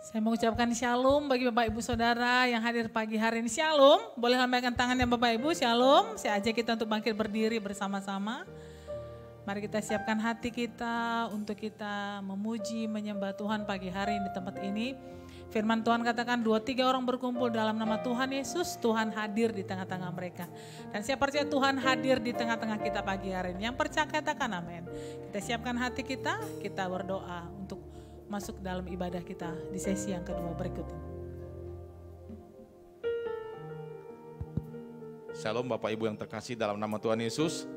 Saya mengucapkan shalom bagi Bapak Ibu Saudara yang hadir pagi hari ini. Shalom, boleh lambaikan tangannya Bapak Ibu, shalom. Saya ajak kita untuk bangkit berdiri bersama-sama. Mari kita siapkan hati kita untuk kita memuji, menyembah Tuhan pagi hari ini di tempat ini. Firman Tuhan katakan 2-3 orang berkumpul dalam nama Tuhan Yesus, Tuhan hadir di tengah-tengah mereka. Dan saya percaya Tuhan hadir di tengah-tengah kita pagi hari ini. Yang percaya katakan amin. Kita siapkan hati kita berdoa untuk masuk dalam ibadah kita di sesi yang kedua berikut ini. Shalom Bapak Ibu yang terkasih dalam nama Tuhan Yesus.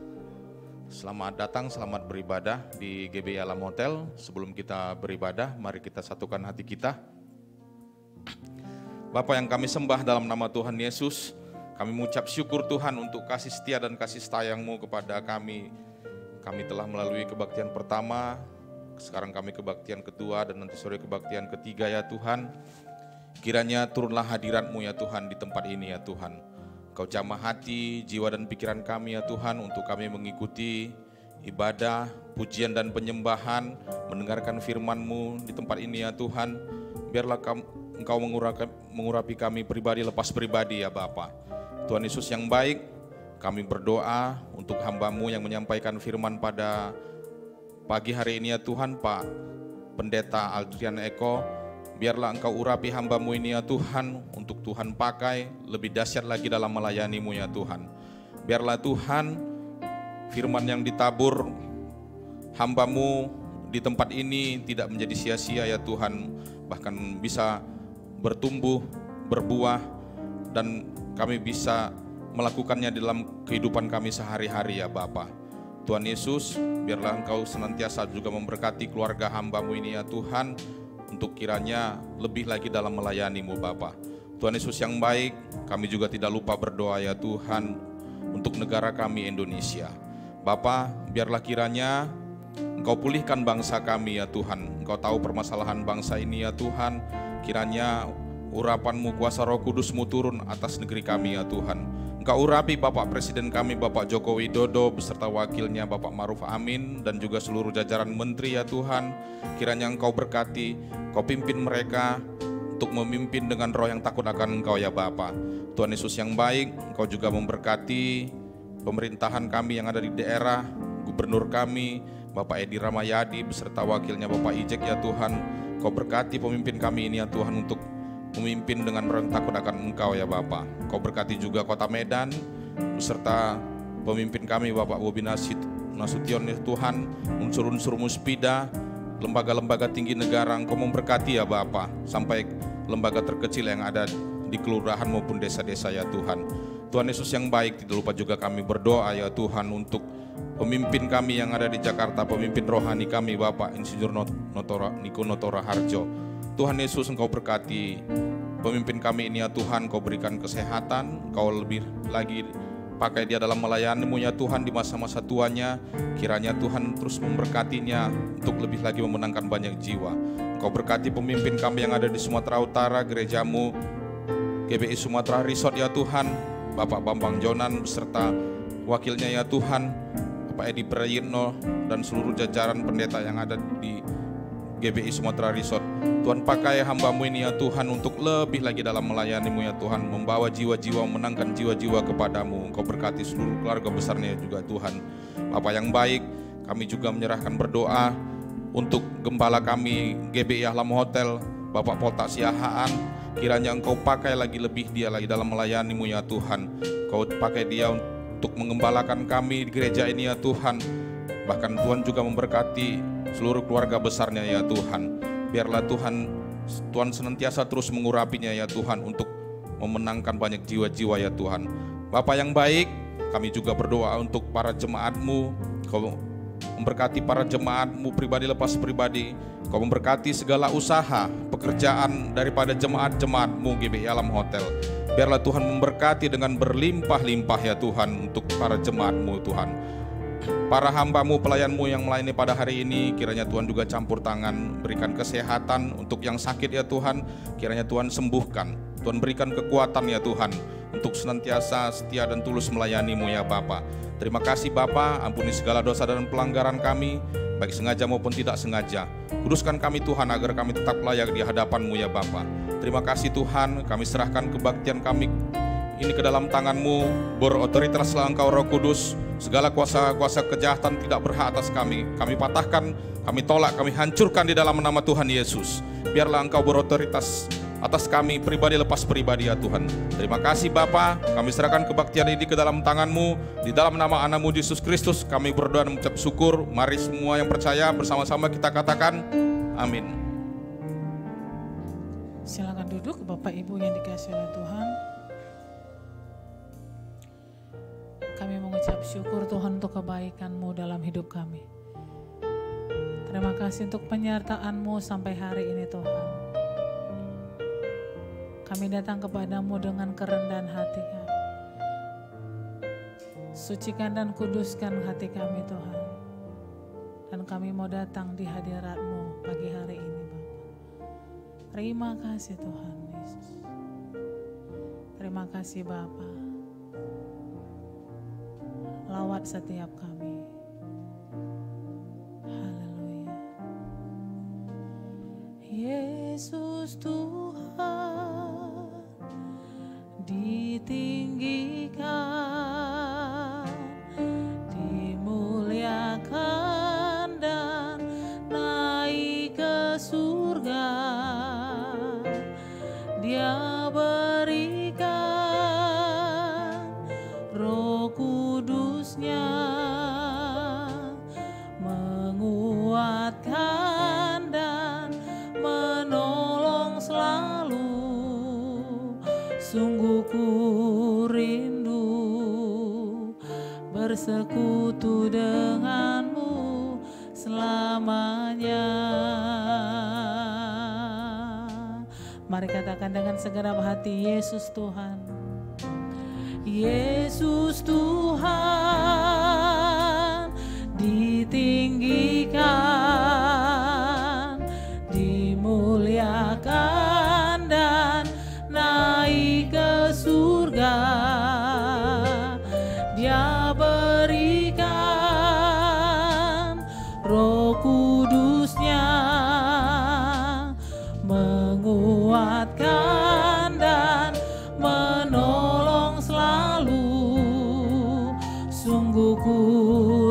Selamat datang, selamat beribadah di GBI Alam Hotel. Sebelum kita beribadah, mari kita satukan hati kita. Bapa yang kami sembah dalam nama Tuhan Yesus, kami mengucap syukur Tuhan untuk kasih setia dan kasih sayang-Mu kepada kami. Kami telah melalui kebaktian pertama, sekarang kami kebaktian kedua dan nanti sore kebaktian ketiga ya Tuhan. Kiranya turunlah hadirat-Mu ya Tuhan di tempat ini ya Tuhan. Kau jamah hati, jiwa dan pikiran kami ya Tuhan untuk kami mengikuti ibadah, pujian dan penyembahan, mendengarkan firman-Mu di tempat ini ya Tuhan. Biarlah Engkau mengurapi kami pribadi lepas pribadi ya Bapa. Tuhan Yesus yang baik, kami berdoa untuk hamba-Mu yang menyampaikan firman pada pagi hari ini ya Tuhan, Pak Pendeta Aldrian Eko, biarlah Engkau urapi hamba-Mu ini ya Tuhan, untuk Tuhan pakai lebih dahsyat lagi dalam melayani-Mu ya Tuhan. Biarlah Tuhan, firman yang ditabur hamba-Mu di tempat ini tidak menjadi sia-sia ya Tuhan, bahkan bisa bertumbuh, berbuah, dan kami bisa melakukannya dalam kehidupan kami sehari-hari ya Bapa. Tuhan Yesus, biarlah Engkau senantiasa juga memberkati keluarga hamba-Mu ini ya Tuhan, untuk kiranya lebih lagi dalam melayani-Mu Bapa. Tuhan Yesus yang baik, kami juga tidak lupa berdoa ya Tuhan, untuk negara kami Indonesia. Bapa, biarlah kiranya Engkau pulihkan bangsa kami ya Tuhan. Engkau tahu permasalahan bangsa ini ya Tuhan, kiranya urapan-Mu, kuasa Roh Kudus-Mu turun atas negeri kami ya Tuhan. Engkau urapi Bapak Presiden kami, Bapak Joko Widodo, beserta wakilnya Bapak Ma'ruf Amin, dan juga seluruh jajaran menteri ya Tuhan. Kiranya Engkau berkati, Engkau pimpin mereka untuk memimpin dengan roh yang takut akan Engkau ya Bapa. Tuhan Yesus yang baik, Engkau juga memberkati pemerintahan kami yang ada di daerah, gubernur kami, Bapak Edi Ramayadi, beserta wakilnya Bapak Ijek ya Tuhan. Engkau berkati pemimpin kami ini ya Tuhan, untuk memimpin dengan roh yang takut akan Engkau ya Bapa. Kau berkati juga Kota Medan beserta pemimpin kami Bapak Bobi Nasution ya Tuhan, unsur-unsur Muspida, lembaga-lembaga tinggi negara. Engkau memberkati ya Bapa, sampai lembaga terkecil yang ada di kelurahan maupun desa-desa ya Tuhan. Tuhan Yesus yang baik, tidak lupa juga kami berdoa ya Tuhan untuk pemimpin kami yang ada di Jakarta, pemimpin rohani kami Bapak Insinyur Niko Notora Harjo. Tuhan Yesus, Engkau berkati pemimpin kami ini ya Tuhan, Kau berikan kesehatan, Kau lebih lagi pakai dia dalam melayani-Mu ya Tuhan di masa-masa tuanya. Kiranya Tuhan terus memberkatinya untuk lebih lagi memenangkan banyak jiwa. Engkau berkati pemimpin kami yang ada di Sumatera Utara, gereja-Mu GBI Sumatera Resort ya Tuhan, Bapak Bambang Jonan beserta wakilnya ya Tuhan, Bapak Edi Prayitno, dan seluruh jajaran pendeta yang ada di GBI Sumatera Resort. Tuhan pakai hamba-Mu ini ya Tuhan untuk lebih lagi dalam melayani-Mu ya Tuhan, membawa jiwa-jiwa, menangkan jiwa-jiwa kepadamu. Engkau berkati seluruh keluarga besarnya juga Tuhan. Bapa yang baik, kami juga menyerahkan berdoa untuk gembala kami GBI Alam Hotel, Bapak Polta Siahaan. Kiranya Engkau pakai lagi lebih dia lagi dalam melayani-Mu ya Tuhan. Engkau pakai dia untuk mengembalakan kami di gereja ini ya Tuhan. Bahkan Tuhan juga memberkati seluruh keluarga besarnya ya Tuhan. Biarlah Tuhan senantiasa terus mengurapinya ya Tuhan, untuk memenangkan banyak jiwa-jiwa ya Tuhan. Bapa yang baik, kami juga berdoa untuk para jemaat-Mu. Kau memberkati para jemaat-Mu pribadi lepas pribadi. Kau memberkati segala usaha, pekerjaan daripada jemaat-jemaat-Mu GBI Alam Hotel. Biarlah Tuhan memberkati dengan berlimpah-limpah ya Tuhan untuk para jemaat-Mu Tuhan. Para hamba-Mu, pelayan-Mu yang melayani pada hari ini, kiranya Tuhan juga campur tangan, berikan kesehatan untuk yang sakit ya Tuhan. Kiranya Tuhan sembuhkan, Tuhan berikan kekuatan ya Tuhan, untuk senantiasa setia dan tulus melayani-Mu ya Bapa. Terima kasih Bapa, ampuni segala dosa dan pelanggaran kami. baik sengaja maupun tidak sengaja. Kuduskan kami Tuhan agar kami tetap layak di hadapan-Mu ya Bapa. Terima kasih Tuhan, kami serahkan kebaktian kami ini ke dalam tangan-Mu. Berotoritaslah Engkau Roh Kudus. Segala kuasa-kuasa kejahatan tidak berhak atas kami. Kami patahkan, kami tolak, kami hancurkan di dalam nama Tuhan Yesus. Biarlah Engkau berotoritas atas kami pribadi lepas pribadi ya Tuhan. Terima kasih Bapa, kami serahkan kebaktian ini ke dalam tangan-Mu. Di dalam nama anak-Mu Yesus Kristus kami berdoa dan mengucap syukur. Mari semua yang percaya bersama-sama kita katakan amin. Silakan duduk Bapak Ibu yang dikasihi oleh Tuhan. Kami mengucap syukur Tuhan untuk kebaikan-Mu dalam hidup kami. Terima kasih untuk penyertaan-Mu sampai hari ini Tuhan. Kami datang kepadamu dengan kerendahan hati kami. Sucikan dan kuduskan hati kami Tuhan. Dan kami mau datang di hadirat-Mu pagi hari ini Bapak. Terima kasih Tuhan Yesus. Terima kasih Bapa. Lawat setiap kami. Haleluya. Yesus Tuhan ditinggikan, dimuliakan dan naik ke surga. Dia berikan Roh Kudusnya, menguatkan dan menolong selalu. Sungguh ku rindu bersekutu denganmu selamanya. Mari katakan dengan segenap hati, Yesus Tuhan. Yesus Tuhan ditinggikan, dimuliakan dan naik ke surga. Dia berikan Roh Kudusnya, menguatkan dan menolong selalu. Sungguh ku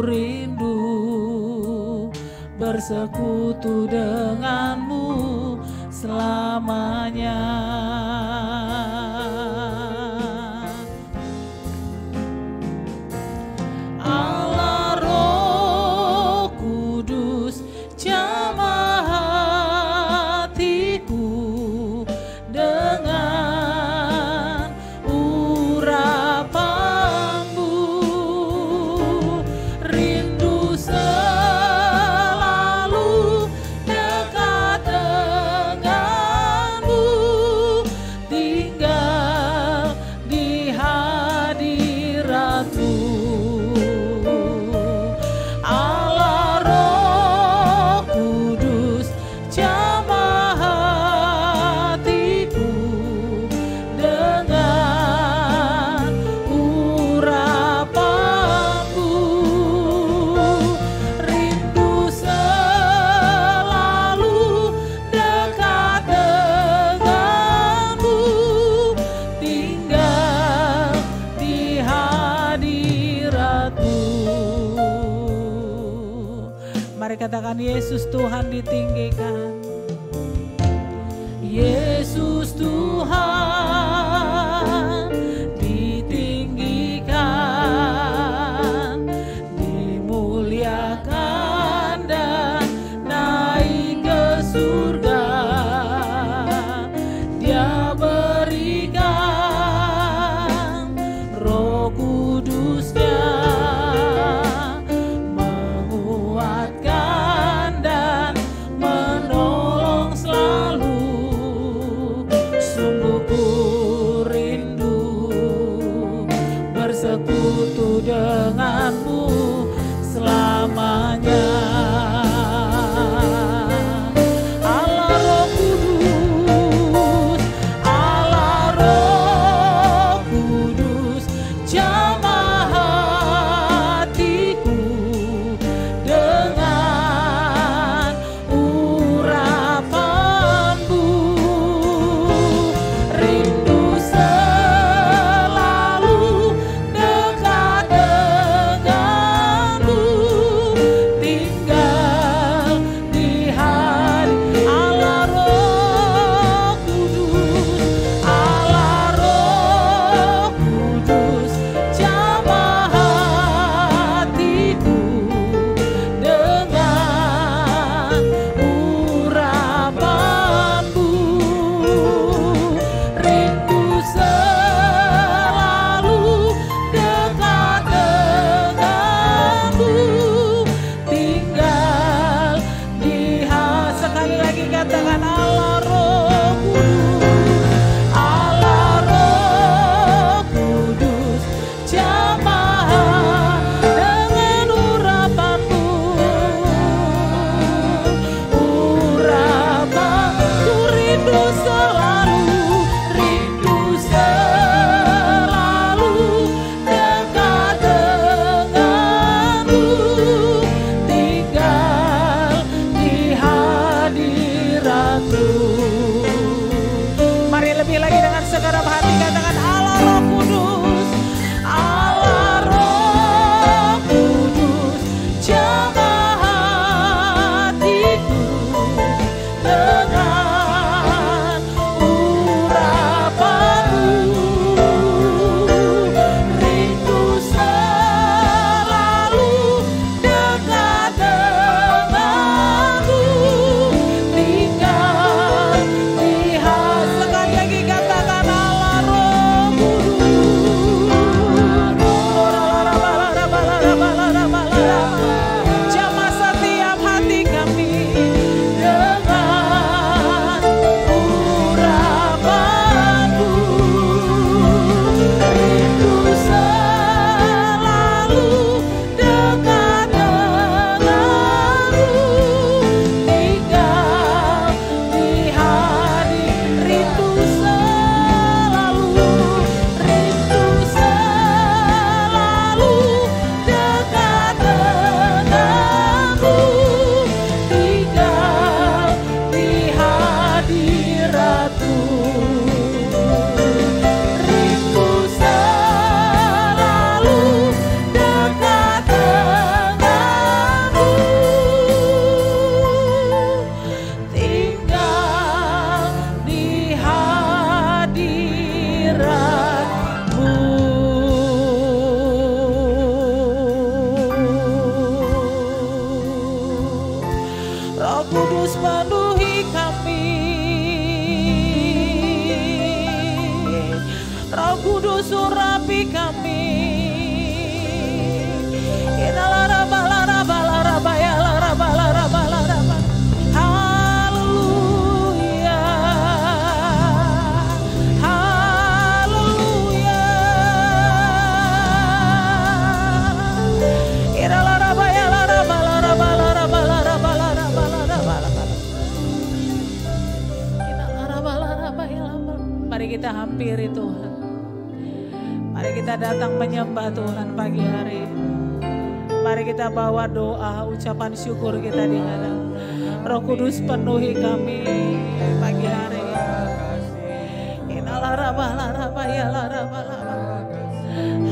rindu bersekutu denganmu selamanya. Allah Roh Kudus jamah hatiku dengan urapanmu. Rindu selalu dekat denganmu, tinggal di hadiratmu. Allah Roh Kudus jamah hatiku dengan urapanmu. Rindu selalu dekat denganmu, tinggal di hadiratmu. Mari katakan, Yesus Tuhan ditinggikan. Yesus Tuhan ditinggikan, dimuliakan dan naik ke surga. Dia berikan Roh Kudusnya, menguatkan dan menolong selalu. Sungguh Kudus penuhi kami. Roh Kudus urapi kami. Haleluya, haleluya. Mari kita hampiri Tuhan. Mari kita datang menyembah Tuhan pagi hari. Mari kita bawa doa, ucapan syukur kita di hadapan. Roh Kudus penuhi kami pagi hari.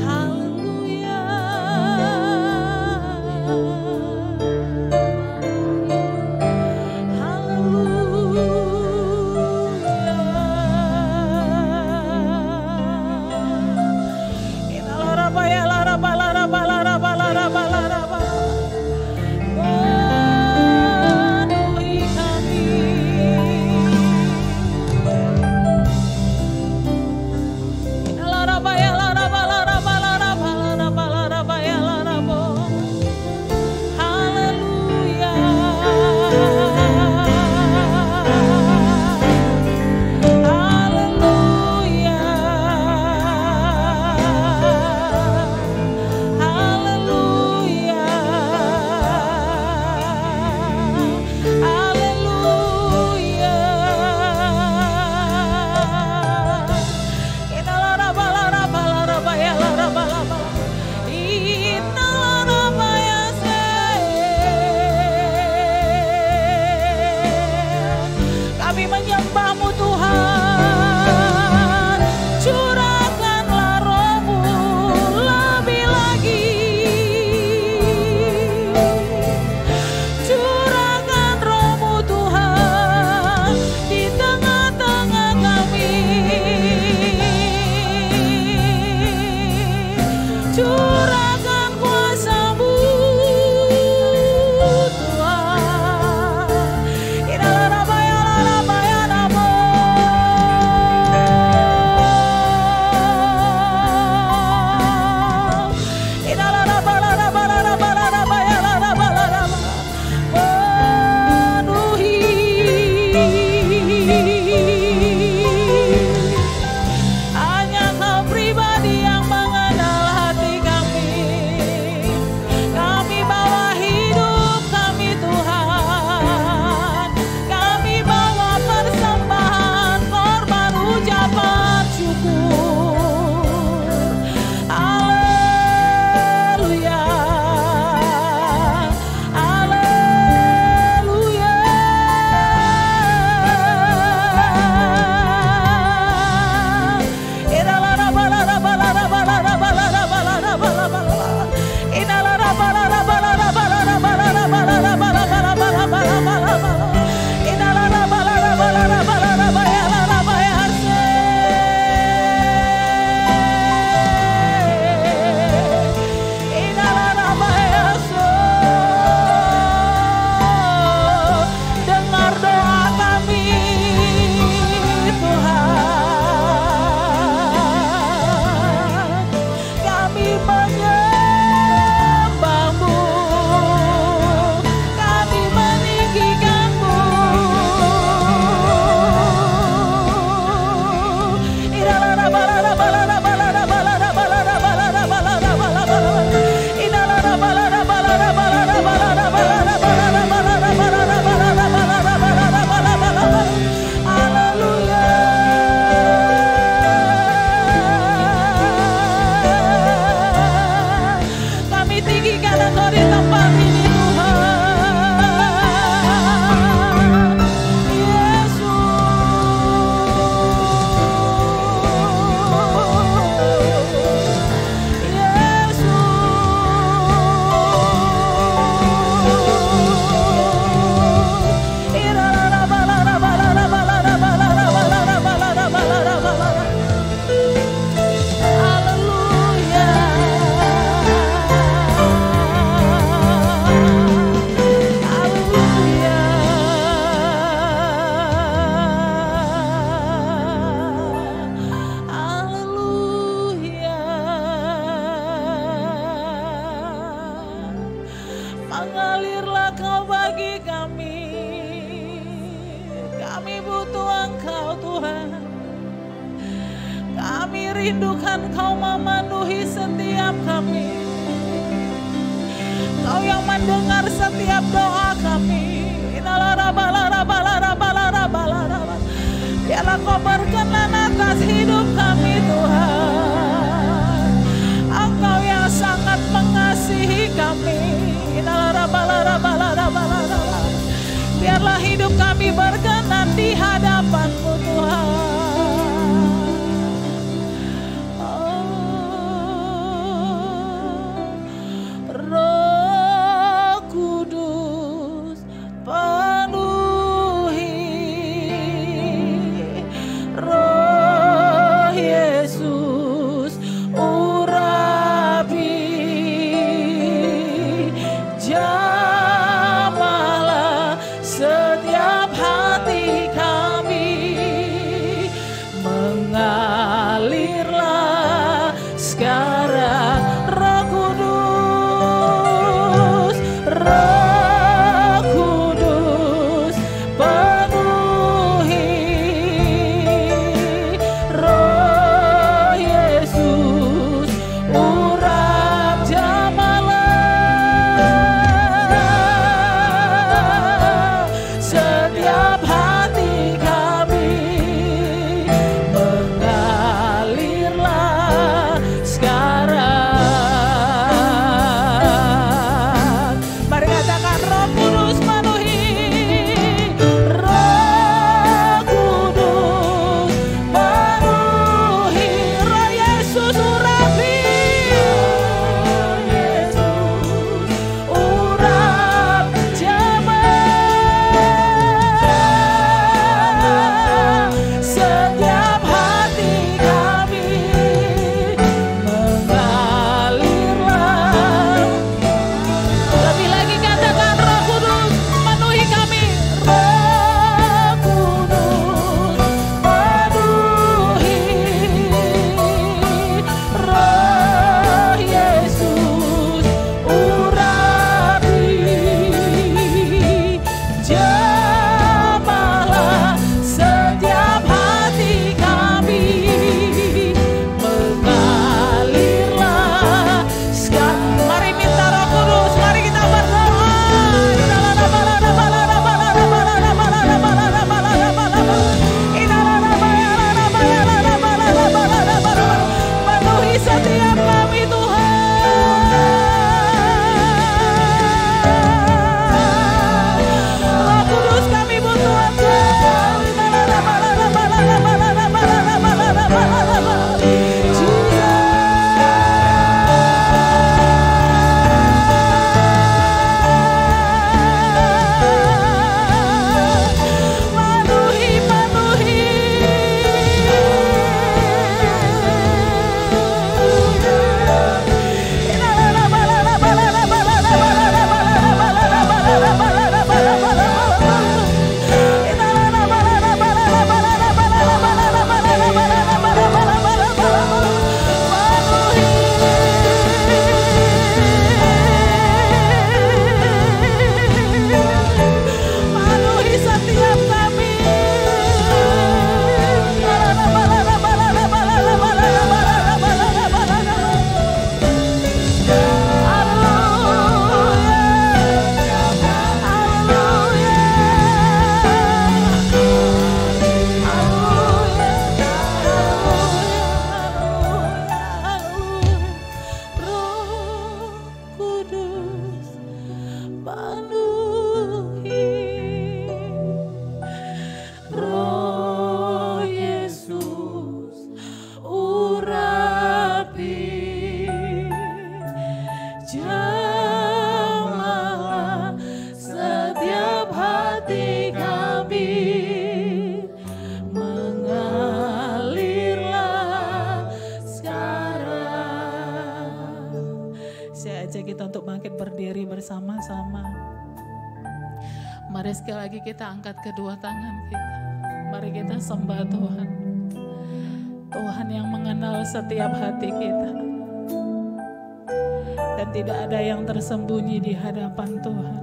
Haleluya. Penuhi kami. Mengalirlah Kau bagi kami. Kami butuh Engkau Tuhan. Kami rindukan Kau memenuhi setiap kami. Kau yang mendengar setiap doa kami. Biarlah Kau berkenan atas hidup kami Tuhan. Engkau yang sangat mengasihi kami. Biarlah hidup kami berkenan di hadapan-Mu Tuhan. Roh Kudus penuhi, Roh Yesus urapi, jamahlah setiap hati kami, mengalirlah sekarang Roh Kudus, Roh Kudus penuhi, Roh Yesus urap, jamahlah setiap hati kami, mengalirlah sekarang. Mari katakan Roh Kudus penuhi, Roh Kudus penuhi, Roh Yesus urapi, Roh Yesus urap, jamah setiap hati kami, mengalirlah. Lebih lagi katakan Roh Kudus penuhi kami, Roh Kudus penuhi, Roh Yesus urapi, jamahlah setiap hati kami, mengalirlah sekarang. Mari minta Roh Kudus, mari kita berdoa. Penuhi setiap kami Tuhan. Roh Kudus kami butuh Engkau. Penuhi, penuhi. Penuhi setiap kami. Roh Kudus penuhi, Roh Yesus urapi, jamahlah setiap hati kami, mengalirlah sekarang. Saya ajak kita untuk bangkit berdiri bersama-sama. Mari sekali lagi kita angkat kedua tangan kita. Mari kita sembah Tuhan. Tuhan yang mengenal setiap hati kita. Dan tidak ada yang tersembunyi di hadapan Tuhan.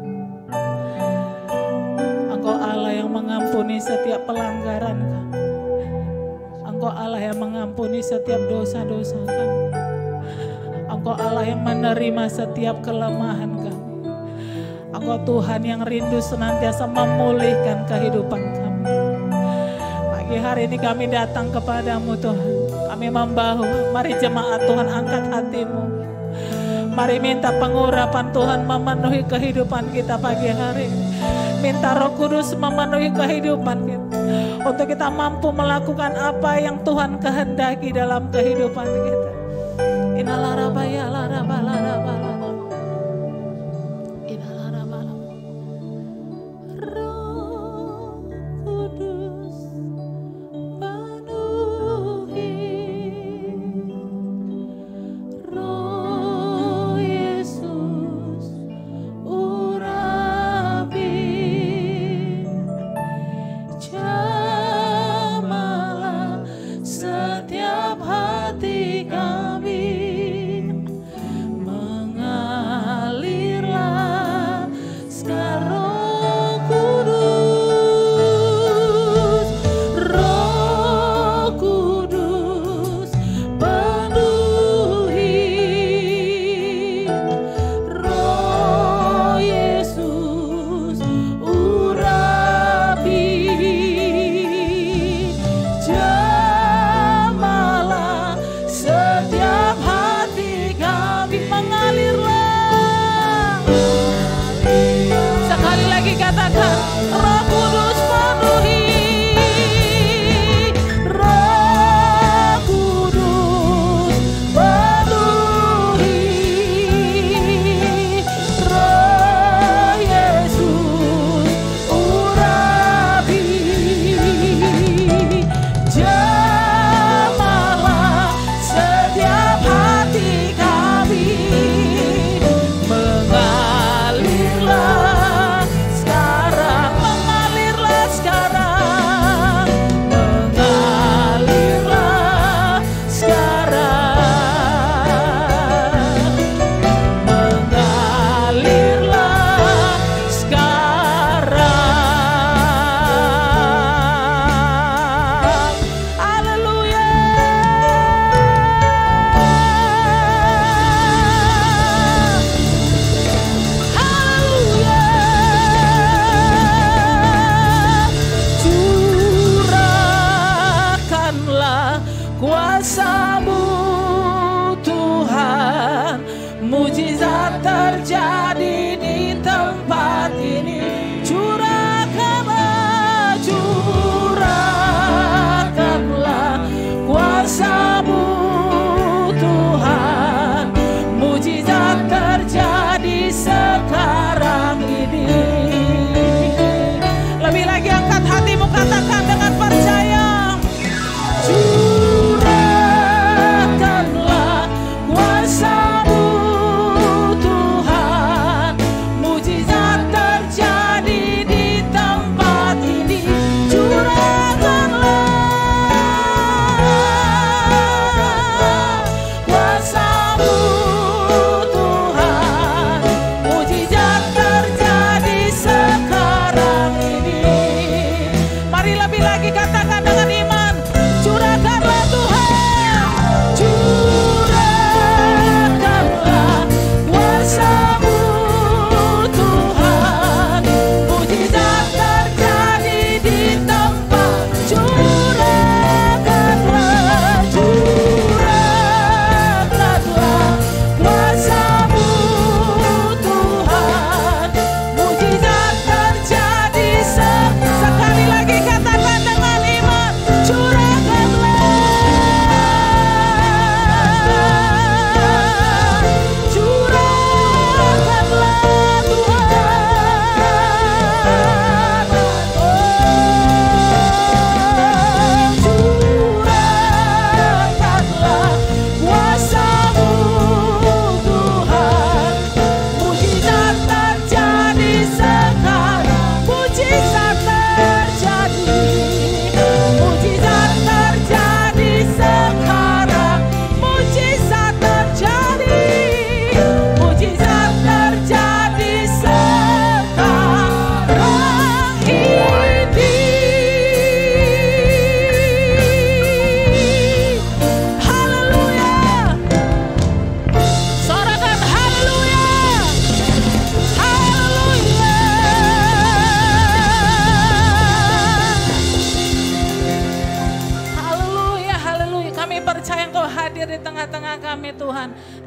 Engkau Allah yang mengampuni setiap pelanggaran kami. Engkau Allah yang mengampuni setiap dosa-dosa kami. Engkau Allah yang menerima setiap kelemahan kami. Engkau Tuhan yang rindu senantiasa memulihkan kehidupan kami. Pagi hari ini kami datang kepadamu Tuhan. Kami membahu, mari jemaat Tuhan angkat hatimu. Mari minta pengurapan Tuhan memenuhi kehidupan kita pagi hari. Minta Roh Kudus memenuhi kehidupan kita. Untuk kita mampu melakukan apa yang Tuhan kehendaki dalam kehidupan kita. Inalarabaya larabalarabala. Setiap hati kami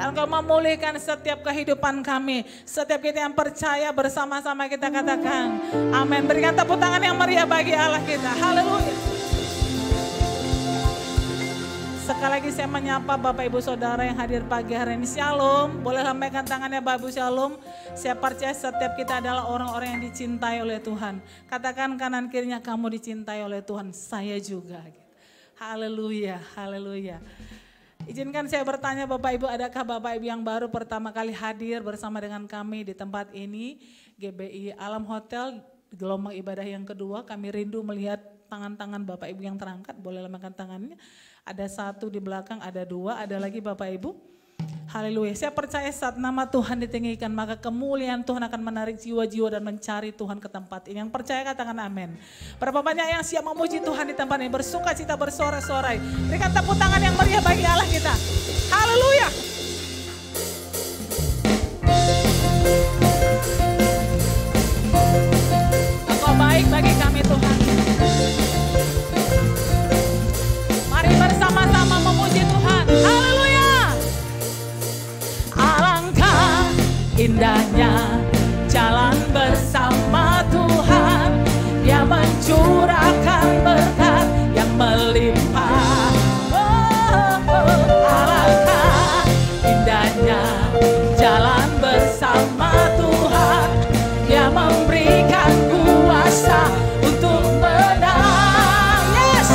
Engkau memulihkan setiap kehidupan kami. Setiap kita yang percaya bersama-sama kita katakan amin. Berikan tepuk tangan yang meriah bagi Allah kita. Haleluya. Sekali lagi saya menyapa Bapak Ibu Saudara yang hadir pagi hari ini. Shalom. Boleh lambaikan tangannya Bapak Ibu, shalom. Saya percaya setiap kita adalah orang-orang yang dicintai oleh Tuhan. Katakan kanan kirinya, kamu dicintai oleh Tuhan. Saya juga. Haleluya, haleluya. Izinkan saya bertanya Bapak Ibu, adakah Bapak Ibu yang baru pertama kali hadir bersama dengan kami di tempat ini, GBI Alam Hotel, gelombang ibadah yang kedua. Kami rindu melihat tangan-tangan Bapak Ibu yang terangkat, boleh lambaikan tangannya. Ada satu di belakang, ada dua, ada lagi Bapak Ibu. Haleluya, saya percaya saat nama Tuhan ditinggikan, maka kemuliaan Tuhan akan menarik jiwa-jiwa dan mencari Tuhan ke tempat ini. Yang percaya katakan amin. Berapa banyak yang siap memuji Tuhan di tempat ini, bersuka cita, bersorak-sorai. Berikan tepuk tangan yang meriah bagi Allah kita. Haleluya. Engkau baik bagi kami Tuhan. Mari bersama-sama memuji Tuhan. Haleluya. Alangkah indahnya jalan bersama Tuhan, Dia mencurahkan berkat yang melimpah. Alangkah indahnya jalan bersama Tuhan, Dia memberikan kuasa untuk menang. Yes,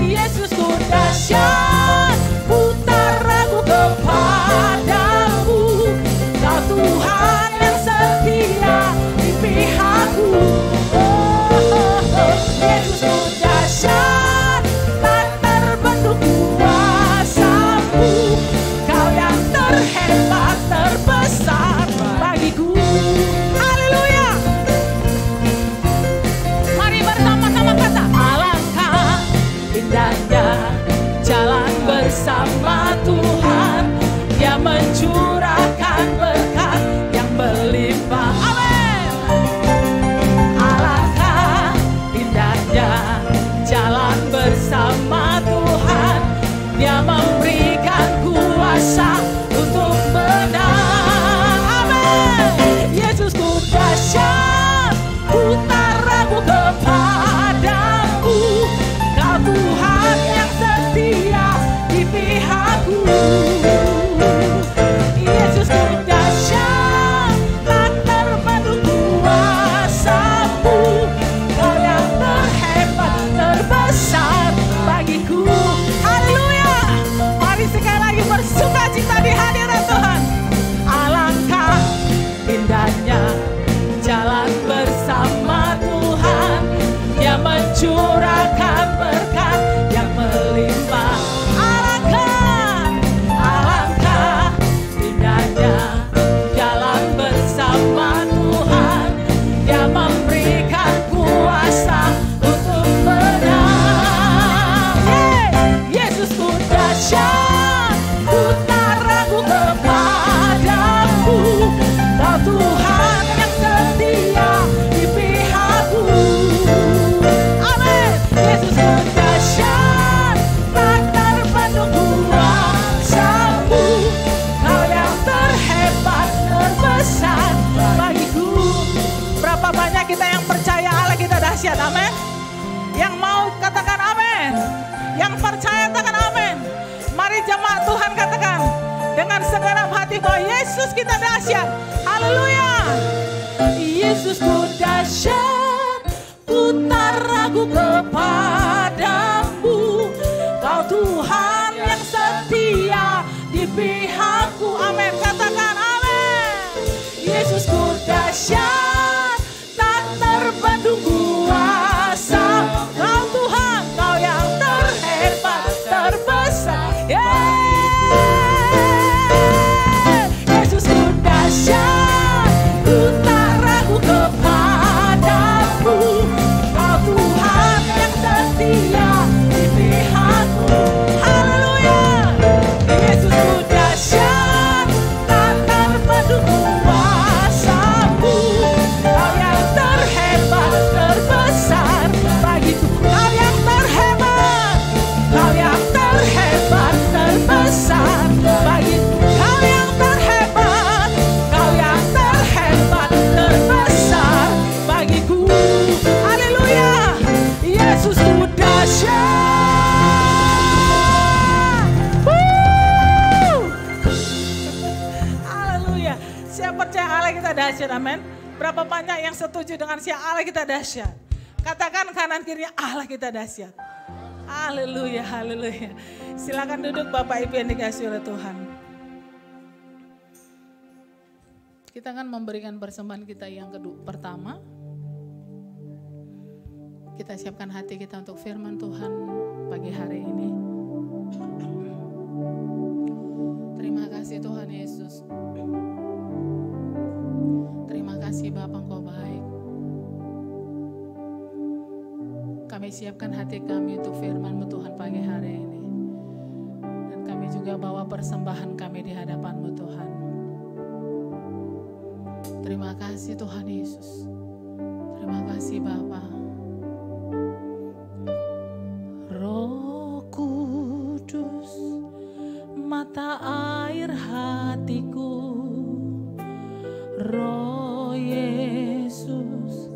Yesusku dahsyat, ku tak ragu kepadamu. Kau Tuhan yang setia di pihakku. Yesusku dahsyat, tak terbendung kuasa-Mu. Kau yang terhebat, terbesar bagiku. Haleluya. Mari bersama-sama kata, alangkah indahnya jalan bersama Tuhan, Dia mencurahkan berkat yang berlimpah. Amin. Alangkah indahnya jalan bersama Tuhan, Dia memberikan kuasa untuk menang. Amin. Yesusku dahsyat, ku tak ragu kepadamu. Kau Tuhan yang setia di pihakku. Yesusku dahsyat, tak terbendung kuasa-Mu. Kau yang terhebat, terbesar bagiku. Haleluya. Mari sekali lagi bersuka cita di hadirat Tuhan. Alangkah indahnya jalan bersama Tuhan, Dia mencurahkan berkat yang melimpah. Alangkah indahnya jalan bersama Tuhan, Dia memberikan kuasa untuk menang. Yesusku dahsyat, ku tak ragu kepadamu. Kau Tuhan yang setia di pihakku. Amin. Yesusku dahsyat, tak terbendung kuasa-Mu. Kau yang terhebat, terbesar bagiku. Berapa banyak kita yang percaya Allah kita dahsyat, amin. Yang mau katakan amin. Yang percaya katakan amin. Mari jemaat Tuhan katakan dengan segenap hati bahwa Yesus kita dahsyat. Haleluya. Yesusku dahsyat, ku tak ragu kepadamu. Kau Tuhan yang setia di pihakku. Amin. Katakan amin. Yesusku dahsyat, tak terbendung kuasa. Kau Tuhan, Kau yang terhebat, terbesar. Yesusku dahsyat, ku Berapa banyak yang setuju dengan si Allah kita dahsyat. Katakan kanan kirinya, Allah kita dahsyat. Haleluya, haleluya. Silakan duduk Bapak Ibu yang dikasihi oleh Tuhan. Kita akan memberikan persembahan kita yang pertama. Kita siapkan hati kita untuk firman Tuhan pagi hari ini. Terima kasih Tuhan Yesus. Terima kasih Bapa, Engkau baik. Kami siapkan hati kami untuk firman-Mu Tuhan pagi hari ini. Dan kami juga bawa persembahan kami di hadapan-Mu Tuhan. Terima kasih Tuhan Yesus. Terima kasih Bapa. Roh Kudus, mata air hatiku. Roh Yesus,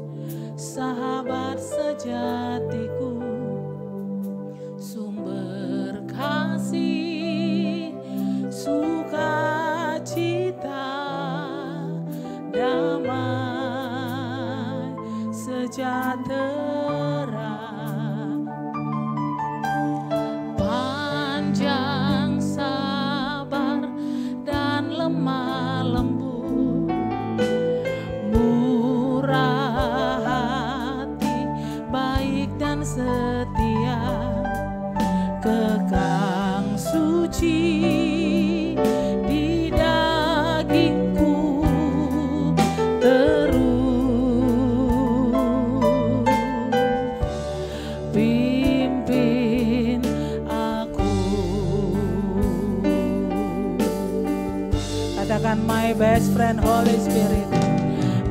sahabat sejatiku, sumber kasih, sukacita, damai sejahtera, panjang sabar dan lemah lembut, murah hati, baik dan setia, kekang suci di dagingku terus, pimpin aku. Katakan my best friend Holy Spirit.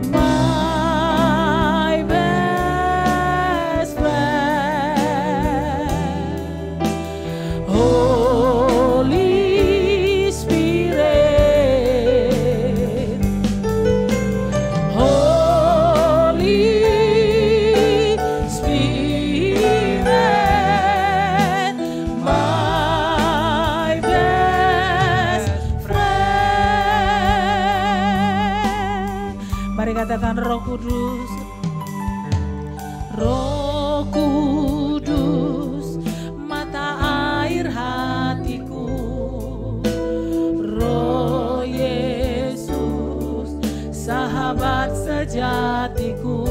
My best friend Holy Spirit, Holy Spirit, my best friend. Mari katakan Roh Kudus. Roh Kudus, mata air hatiku. Roh Yesus, sahabat sejatiku,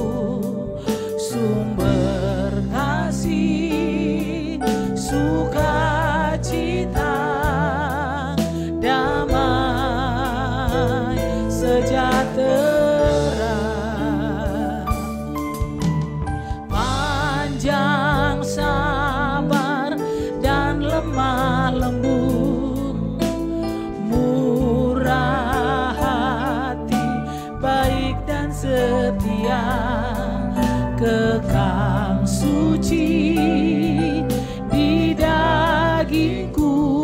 sumber kasih, sukacita, damai sejahtera, panjang sabar dan lemah lembut, murah hati, baik dan setia, kekang suci di dagingku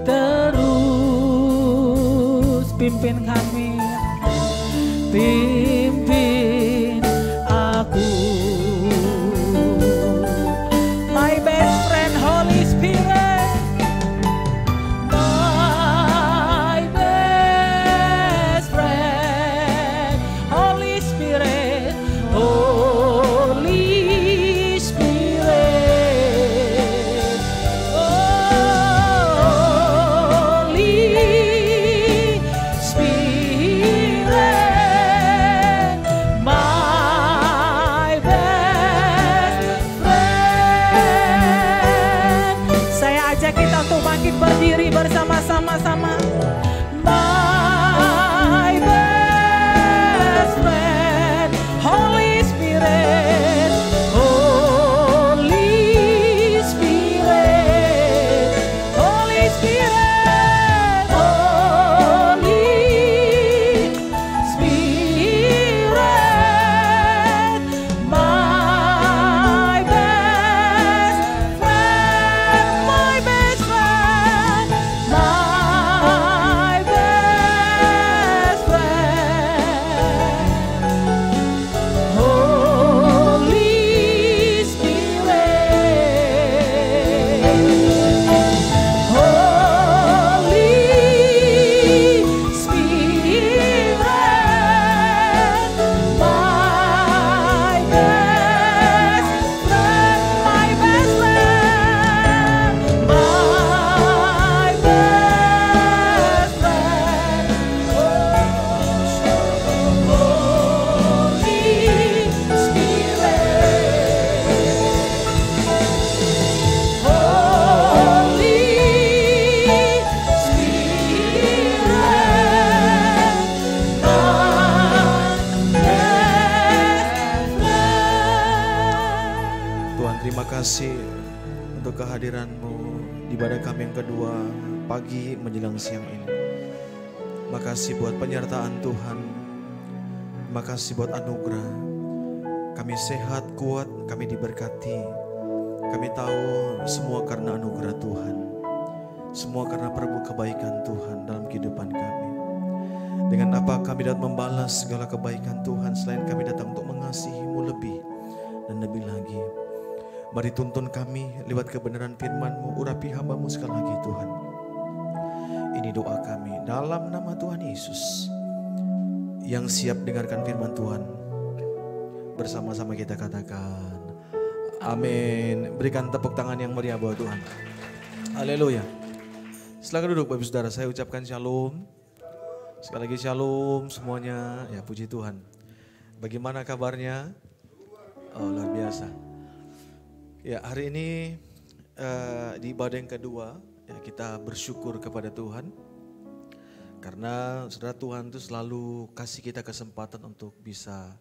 terus, pimpin kami, pimpin aku. My best friend Holy Spirit, my best friend Holy Spirit, Holy Spirit, Holy Spirit, kasih untuk kehadiran-Mu di ibadah kami yang kedua pagi menjelang siang ini. Makasih buat penyertaan Tuhan. Makasih buat anugerah. Kami sehat, kuat, kami diberkati. Kami tahu semua karena anugerah Tuhan. Semua karena perbu kebaikan Tuhan dalam kehidupan kami. Dengan apa kami dapat membalas segala kebaikan Tuhan selain kami datang untuk mengasihi-Mu lebih dan lebih lagi. Mari tuntun kami lewat kebenaran firman-Mu, urapi hamba-Mu sekali lagi Tuhan. Ini doa kami dalam nama Tuhan Yesus. Yang siap dengarkan firman Tuhan, bersama-sama kita katakan amin. Berikan tepuk tangan yang meriah buat Tuhan. Haleluya. Silakan duduk Bapak Saudara, saya ucapkan shalom. Sekali lagi shalom semuanya, ya puji Tuhan. Bagaimana kabarnya? Oh luar biasa. Ya hari ini di ibadah yang kedua ya, kita bersyukur kepada Tuhan. Karena saudara Tuhan itu selalu kasih kita kesempatan untuk bisa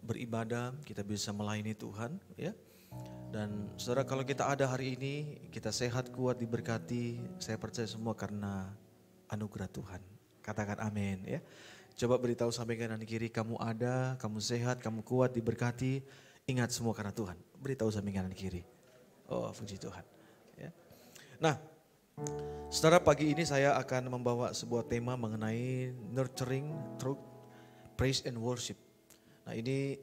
beribadah, kita bisa melayani Tuhan ya. Dan saudara kalau kita ada hari ini, kita sehat, kuat, diberkati, saya percaya semua karena anugerah Tuhan. Katakan amin ya. Coba beritahu sampai kanan kiri, kamu ada, kamu sehat, kamu kuat, diberkati. Ingat semua karena Tuhan. Beritahu sampai kanan kiri. Oh puji Tuhan. Ya. Nah, saudara pagi ini saya akan membawa sebuah tema mengenai nurturing truth, praise and worship. Nah ini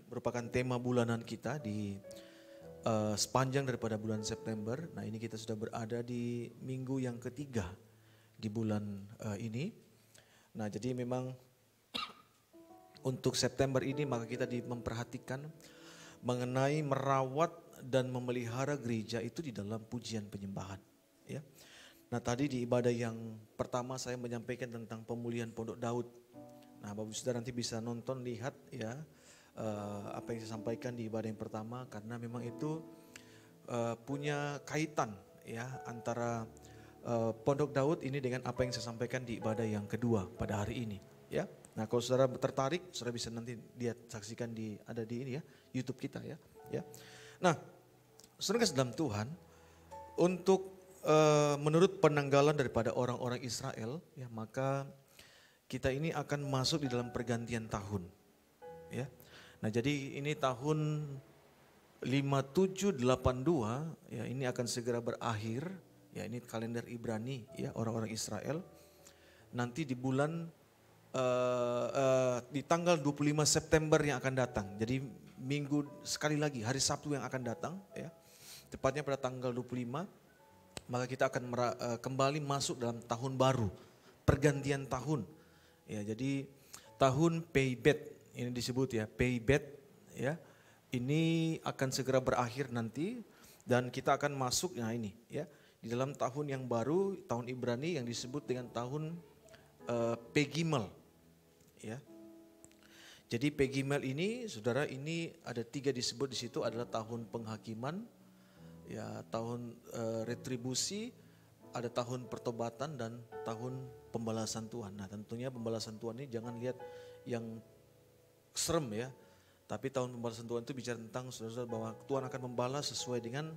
merupakan tema bulanan kita di sepanjang daripada bulan September. Nah ini kita sudah berada di minggu yang ketiga di bulan ini. Nah jadi memang untuk September ini maka kita memperhatikan mengenai merawat dan memelihara gereja itu di dalam pujian penyembahan. Ya. Nah tadi di ibadah yang pertama saya menyampaikan tentang pemulihan Pondok Daud. Nah Bapak Saudara nanti bisa nonton lihat ya apa yang saya sampaikan di ibadah yang pertama karena memang itu punya kaitan ya antara Pondok Daud ini dengan apa yang saya sampaikan di ibadah yang kedua pada hari ini ya. Nah kalau saudara tertarik saudara bisa nanti lihat saksikan ada di ini ya YouTube kita ya. Nah saudara kasih dalam Tuhan untuk menurut penanggalan daripada orang-orang Israel ya maka kita ini akan masuk di dalam pergantian tahun ya. Nah jadi ini tahun 5782 ya ini akan segera berakhir. Ya ini kalender Ibrani ya orang-orang Israel. Nanti di bulan di tanggal 25 September yang akan datang. Jadi minggu sekali lagi hari Sabtu yang akan datang ya. Tepatnya pada tanggal 25 maka kita akan kembali masuk dalam tahun baru, pergantian tahun. Ya jadi tahun Peibet ini disebut ya Peibet ya. Ini akan segera berakhir nanti dan kita akan masuk nah ini ya. Di dalam tahun yang baru, tahun Ibrani yang disebut dengan tahun Pegimel. Ya. Jadi Pegimel ini, saudara ini ada 3 disebut di situ adalah tahun penghakiman, ya tahun retribusi, ada tahun pertobatan dan tahun pembalasan Tuhan. Nah tentunya pembalasan Tuhan ini jangan lihat yang serem ya. Tapi tahun pembalasan Tuhan itu bicara tentang saudara bahwa Tuhan akan membalas sesuai dengan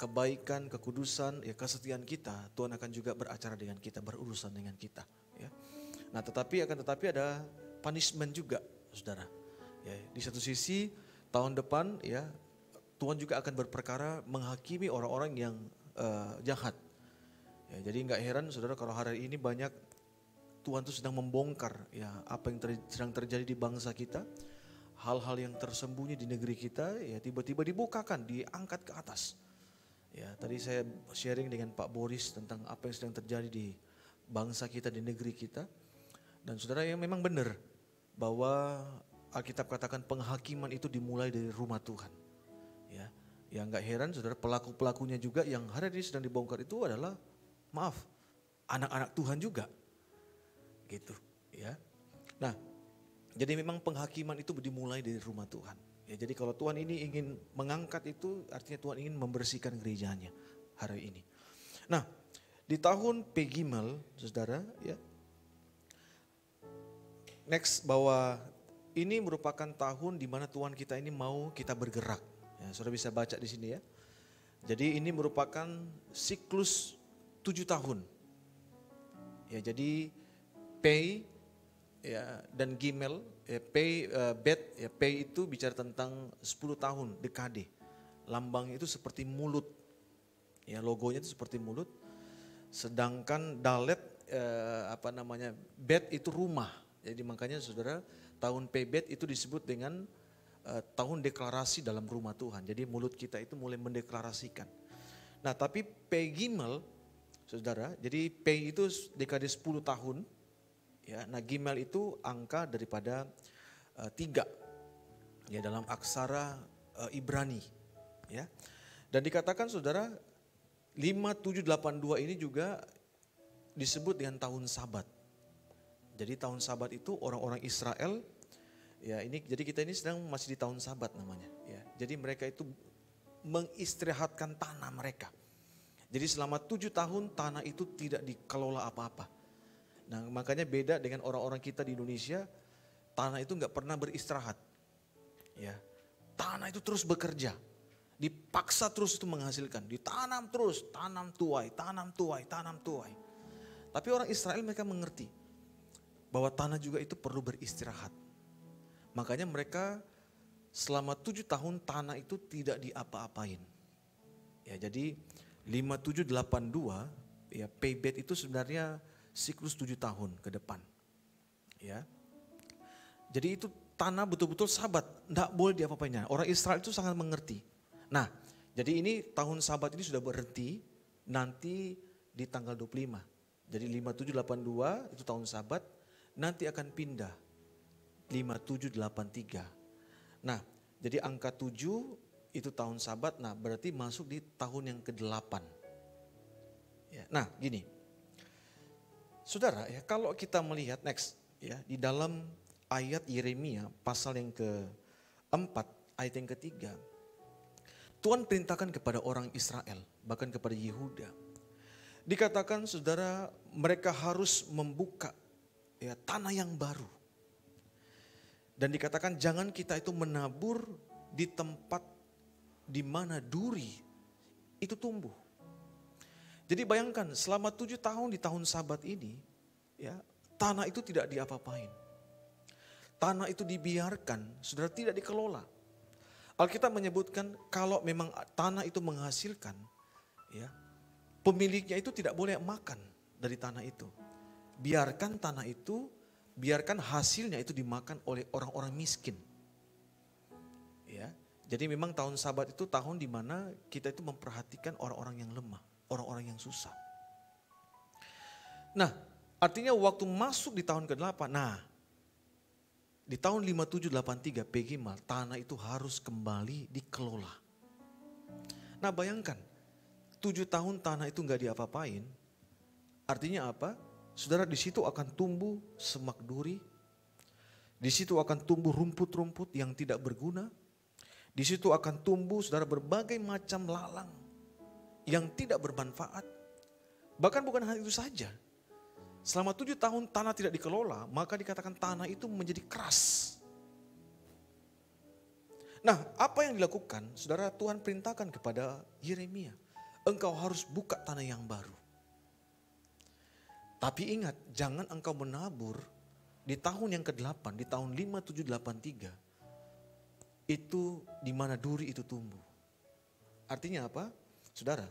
kebaikan, kekudusan, ya kesetiaan kita, Tuhan akan juga beracara dengan kita, berurusan dengan kita. Ya. Nah, tetapi ada punishment juga, saudara. Ya, di satu sisi tahun depan, ya Tuhan juga akan berperkara menghakimi orang-orang yang jahat. Ya, jadi nggak heran, saudara, kalau hari ini banyak Tuhan tuh sedang membongkar, ya apa yang sedang terjadi di bangsa kita. Hal-hal yang tersembunyi di negeri kita ya tiba-tiba dibukakan, diangkat ke atas. Ya, tadi saya sharing dengan Pak Boris tentang apa yang sedang terjadi di bangsa kita, di negeri kita. Dan saudara yang memang benar bahwa Alkitab katakan penghakiman itu dimulai dari rumah Tuhan. Ya, yang enggak heran saudara pelaku-pelakunya juga yang hari ini sedang dibongkar itu adalah anak-anak Tuhan juga. Gitu, ya. Nah, jadi memang penghakiman itu dimulai dari rumah Tuhan. Ya, jadi kalau Tuhan ini ingin mengangkat itu artinya Tuhan ingin membersihkan gerejanya hari ini. Nah di tahun Pegimel saudara ya. Next bahwa ini merupakan tahun di mana Tuhan kita ini mau kita bergerak. Ya, saudara bisa baca di sini ya. Jadi ini merupakan siklus 7 tahun. Ya, jadi Pei ya, dan Gimel, ya, Pei, Bet, ya, Pei itu bicara tentang 10 tahun, dekade. Lambangnya itu seperti mulut. Ya, logonya itu seperti mulut. Sedangkan Dalet Bet itu rumah. Jadi makanya saudara, tahun Pei Bet itu disebut dengan tahun deklarasi dalam rumah Tuhan. Jadi mulut kita itu mulai mendeklarasikan. Nah, tapi Pei Gimel, saudara, jadi Pei itu dekade 10 tahun. Ya, nah Gimel itu angka daripada 3 ya dalam aksara Ibrani. Ya. Dan dikatakan saudara 5782 ini juga disebut dengan tahun Sabat. Jadi tahun Sabat itu orang-orang Israel, ya ini jadi kita ini sedang masih di tahun Sabat namanya. Ya, jadi mereka itu mengistirahatkan tanah mereka. Jadi selama 7 tahun tanah itu tidak dikelola apa-apa. Nah makanya beda dengan orang-orang kita di Indonesia, tanah itu nggak pernah beristirahat. Ya, tanah itu terus bekerja, dipaksa terus itu menghasilkan, ditanam terus, tanam tuai, tanam tuai, tanam tuai. Tapi orang Israel mereka mengerti bahwa tanah juga itu perlu beristirahat. Makanya mereka selama 7 tahun tanah itu tidak diapa-apain. Ya, jadi 5782 ya Pei Bet itu sebenarnya siklus 7 tahun ke depan. Ya. Jadi itu tanah betul-betul Sabat, enggak boleh diapa-apainnya. Orang Israel itu sangat mengerti. Nah, jadi ini tahun Sabat ini sudah berhenti nanti di tanggal 25. Jadi 5782 itu tahun Sabat, nanti akan pindah 5783. Nah, jadi angka 7 itu tahun Sabat, nah berarti masuk di tahun yang ke-8. Ya, nah, gini. Saudara, ya kalau kita melihat next ya di dalam ayat Yeremia pasal yang ke-4, ayat yang ke-3. Tuhan perintahkan kepada orang Israel, bahkan kepada Yehuda. Dikatakan saudara, mereka harus membuka ya tanah yang baru. Dan dikatakan jangan kita itu menabur di tempat di mana duri itu tumbuh. Jadi bayangkan selama 7 tahun di tahun Sabat ini ya tanah itu tidak diapa-apain. Tanah itu dibiarkan, saudara, tidak dikelola. Alkitab menyebutkan kalau memang tanah itu menghasilkan ya pemiliknya itu tidak boleh makan dari tanah itu. Biarkan tanah itu, biarkan hasilnya itu dimakan oleh orang-orang miskin. Ya, jadi memang tahun Sabat itu tahun di mana kita itu memperhatikan orang-orang yang lemah, orang-orang yang susah. Nah, artinya waktu masuk di tahun ke-8, nah di tahun 5783 Pegimal, tanah itu harus kembali dikelola. Nah bayangkan, 7 tahun tanah itu gak diapa-apain, artinya apa? Saudara, di situ akan tumbuh semak duri, di situ akan tumbuh rumput-rumput yang tidak berguna, di situ akan tumbuh saudara berbagai macam lalang yang tidak bermanfaat. Bahkan bukan hal itu saja, selama 7 tahun tanah tidak dikelola, maka dikatakan tanah itu menjadi keras. Nah, apa yang dilakukan? Saudara, Tuhan perintahkan kepada Yeremia, engkau harus buka tanah yang baru. Tapi ingat, jangan engkau menabur di tahun yang ke-8, di tahun 5783. Itu di mana duri itu tumbuh. Artinya apa? Saudara,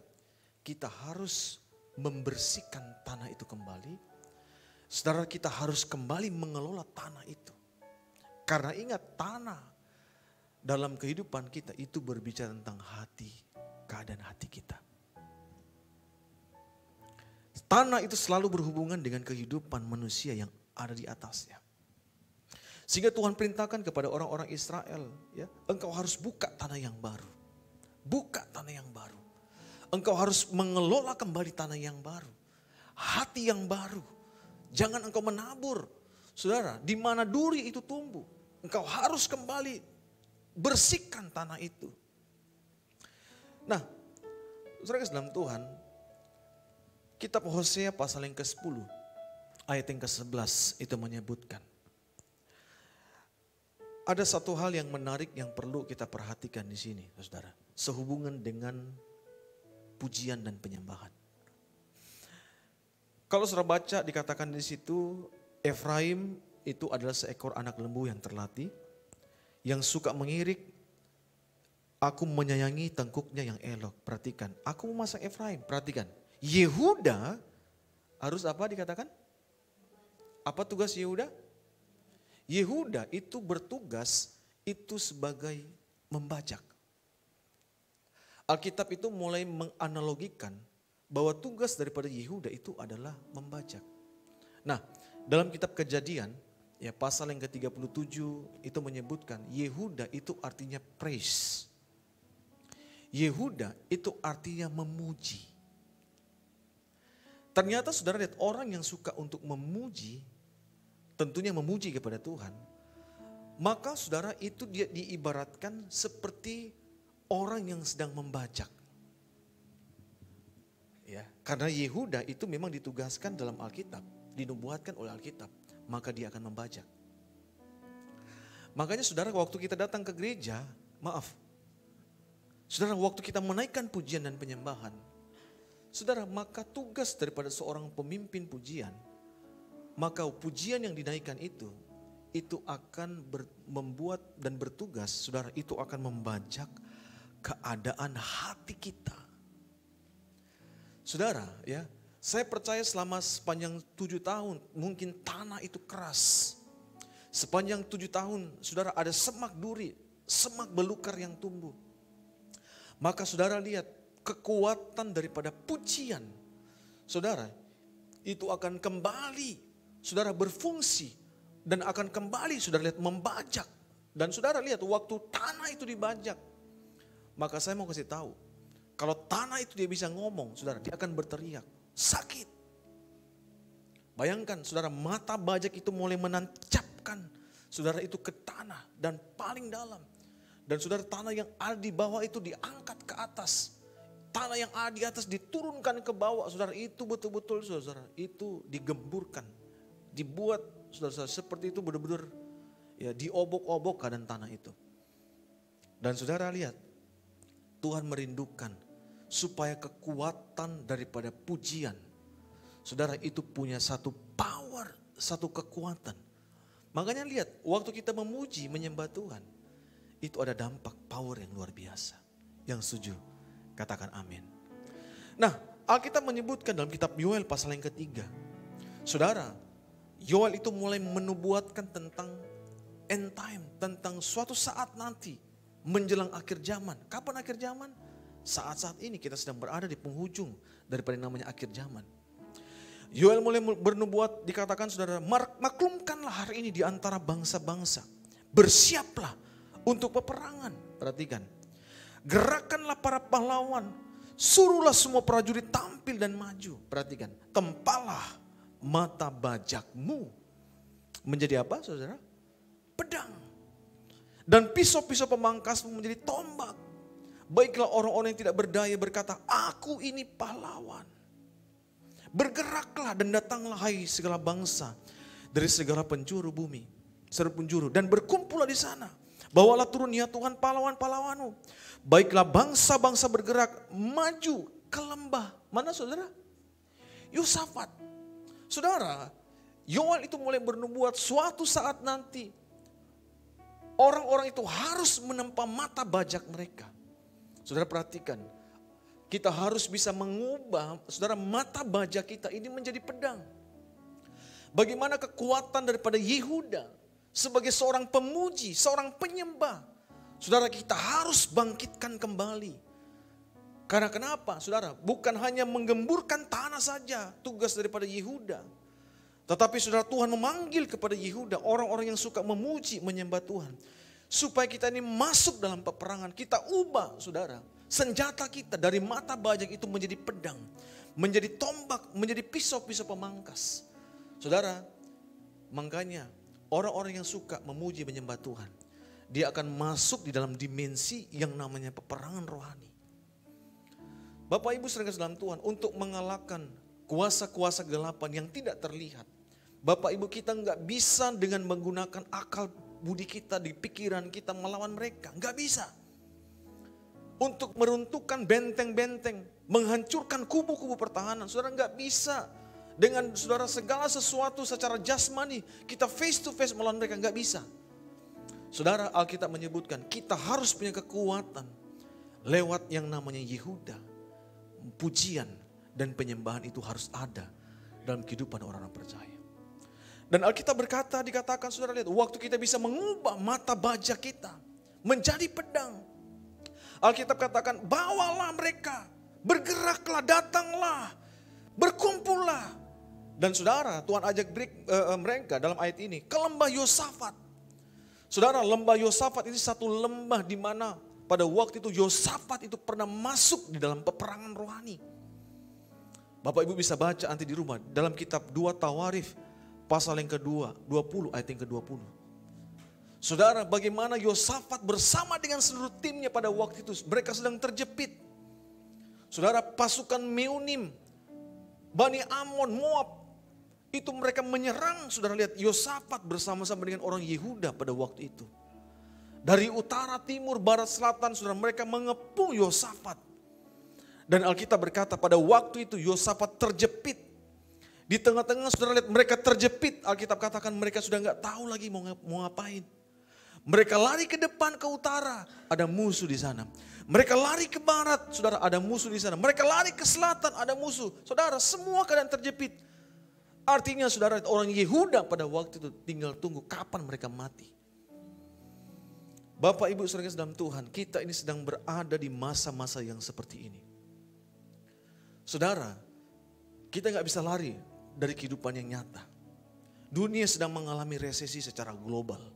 kita harus membersihkan tanah itu kembali. Saudara, kita harus kembali mengelola tanah itu. Karena ingat, tanah dalam kehidupan kita itu berbicara tentang hati, keadaan hati kita. Tanah itu selalu berhubungan dengan kehidupan manusia yang ada di atasnya. Sehingga Tuhan perintahkan kepada orang-orang Israel, ya, engkau harus buka tanah yang baru. Buka tanah yang baru. Engkau harus mengelola kembali tanah yang baru. Hati yang baru. Jangan engkau menabur. Saudara, di mana duri itu tumbuh, engkau harus kembali bersihkan tanah itu. Nah, saudara dalam Tuhan, kitab Hosea pasal yang ke-10, ayat yang ke-11 itu menyebutkan. Ada satu hal yang menarik yang perlu kita perhatikan di sini, saudara. Sehubungan dengan pujian dan penyembahan. Kalau saudara baca dikatakan di situ, Efraim itu adalah seekor anak lembu yang terlatih, yang suka mengirik. Aku menyayangi tengkuknya yang elok. Perhatikan, aku memasang Efraim. Perhatikan, Yehuda harus apa dikatakan? Apa tugas Yehuda? Yehuda itu bertugas itu sebagai membajak. Alkitab itu mulai menganalogikan bahwa tugas daripada Yehuda itu adalah membajak. Nah, dalam kitab Kejadian, ya pasal yang ke-37 itu menyebutkan Yehuda itu artinya praise. Yehuda itu artinya memuji. Ternyata saudara lihat orang yang suka untuk memuji, tentunya memuji kepada Tuhan, maka saudara itu dia diibaratkan seperti orang yang sedang membajak. Ya, karena Yehuda itu memang ditugaskan dalam Alkitab, dinubuatkan oleh Alkitab, maka dia akan membajak. Makanya saudara waktu kita datang ke gereja, saudara waktu kita menaikkan pujian dan penyembahan, saudara maka tugas daripada seorang pemimpin pujian, maka pujian yang dinaikkan itu akan membuat dan bertugas, saudara itu akan membajak keadaan hati kita. Saudara ya, saya percaya selama sepanjang 7 tahun mungkin tanah itu keras. Sepanjang 7 tahun saudara ada semak duri, semak belukar yang tumbuh. Maka saudara lihat kekuatan daripada pujian, saudara itu akan kembali saudara berfungsi dan akan kembali saudara lihat membajak. Dan saudara lihat waktu tanah itu dibajak, maka saya mau kasih tahu, kalau tanah itu dia bisa ngomong, saudara dia akan berteriak, sakit. Bayangkan saudara mata bajak itu mulai menancapkan saudara itu ke tanah dan paling dalam. Dan saudara tanah yang ada di bawah itu diangkat ke atas. Tanah yang ada di atas diturunkan ke bawah, saudara itu betul-betul saudara itu digemburkan. Dibuat saudara seperti itu benar-benar ya diobok-obok keadaan tanah itu. Dan saudara lihat, Tuhan merindukan supaya kekuatan daripada pujian, saudara itu punya satu power, satu kekuatan. Makanya lihat, waktu kita memuji, menyembah Tuhan, itu ada dampak power yang luar biasa. Yang setuju, katakan amin. Nah, Alkitab menyebutkan dalam kitab Yoel pasal yang ketiga, saudara, Yoel itu mulai menubuatkan tentang end time, tentang suatu saat nanti menjelang akhir zaman. Kapan akhir zaman? Saat-saat ini kita sedang berada di penghujung daripada namanya akhir zaman. Yoel mulai bernubuat, dikatakan saudara, maklumkanlah hari ini di antara bangsa-bangsa. Bersiaplah untuk peperangan. Perhatikan. Gerakanlah para pahlawan. Suruhlah semua prajurit tampil dan maju. Perhatikan. Tempalah mata bajakmu menjadi apa saudara? Pedang. Dan pisau-pisau pemangkasmu menjadi tombak. Baiklah orang-orang yang tidak berdaya berkata, aku ini pahlawan. Bergeraklah dan datanglah hai segala bangsa dari segala penjuru bumi, seluruh penjuru, dan berkumpullah di sana. Bawalah turun ya Tuhan pahlawan-pahlawanmu. Baiklah bangsa-bangsa bergerak maju ke lembah. Mana saudara? Yosafat. Saudara, Yoel itu mulai bernubuat suatu saat nanti orang-orang itu harus menempa mata bajak mereka. Saudara perhatikan, kita harus bisa mengubah saudara mata bajak kita ini menjadi pedang. Bagaimana kekuatan daripada Yehuda sebagai seorang pemuji, seorang penyembah. Saudara kita harus bangkitkan kembali. Karena kenapa saudara? Bukan hanya menggemburkan tanah saja tugas daripada Yehuda. Tetapi saudara Tuhan memanggil kepada Yehuda orang-orang yang suka memuji, menyembah Tuhan. Supaya kita ini masuk dalam peperangan. Kita ubah saudara. Senjata kita dari mata bajak itu menjadi pedang. Menjadi tombak, menjadi pisau-pisau pemangkas. Saudara, makanya orang-orang yang suka memuji, menyembah Tuhan, dia akan masuk di dalam dimensi yang namanya peperangan rohani. Bapak Ibu saudara dalam Tuhan, untuk mengalahkan kuasa-kuasa gelapan yang tidak terlihat, Bapak Ibu kita nggak bisa dengan menggunakan akal budi kita, di pikiran kita melawan mereka. Enggak bisa. Untuk meruntuhkan benteng-benteng, menghancurkan kubu-kubu pertahanan. Saudara enggak bisa. Dengan saudara segala sesuatu secara jasmani, kita face to face melawan mereka, enggak bisa. Saudara, Alkitab menyebutkan kita harus punya kekuatan lewat yang namanya Yehuda. Pujian dan penyembahan itu harus ada dalam kehidupan orang-orang percaya. Dan Alkitab dikatakan saudara lihat, waktu kita bisa mengubah mata baja kita menjadi pedang. Alkitab katakan, bawalah mereka, bergeraklah, datanglah, berkumpullah. Dan saudara, Tuhan ajak mereka dalam ayat ini ke lembah Yosafat. Saudara, lembah Yosafat ini satu lembah di mana pada waktu itu Yosafat itu pernah masuk di dalam peperangan rohani. Bapak Ibu bisa baca nanti di rumah dalam kitab 2 Tawarikh pasal yang kedua, 20 ayat yang ke-20. Saudara, bagaimana Yosafat bersama dengan seluruh timnya pada waktu itu mereka sedang terjepit. Saudara, pasukan Meunim, Bani Amon, Moab, itu mereka menyerang. Saudara lihat, Yosafat bersama-sama dengan orang Yehuda pada waktu itu. Dari utara, timur, barat, selatan, saudara, mereka mengepung Yosafat. Dan Alkitab berkata pada waktu itu Yosafat terjepit. Di tengah-tengah saudara lihat mereka terjepit. Alkitab katakan mereka sudah nggak tahu lagi mau ngapain. Mereka lari ke depan, ke utara, ada musuh di sana. Mereka lari ke barat, saudara, ada musuh di sana. Mereka lari ke selatan, ada musuh. Saudara, semua keadaan terjepit. Artinya saudara, orang Yehuda pada waktu itu tinggal tunggu kapan mereka mati. Bapak Ibu saudara dalam Tuhan, kita ini sedang berada di masa-masa yang seperti ini. Saudara, kita gak bisa lari dari kehidupan yang nyata. Dunia sedang mengalami resesi secara global.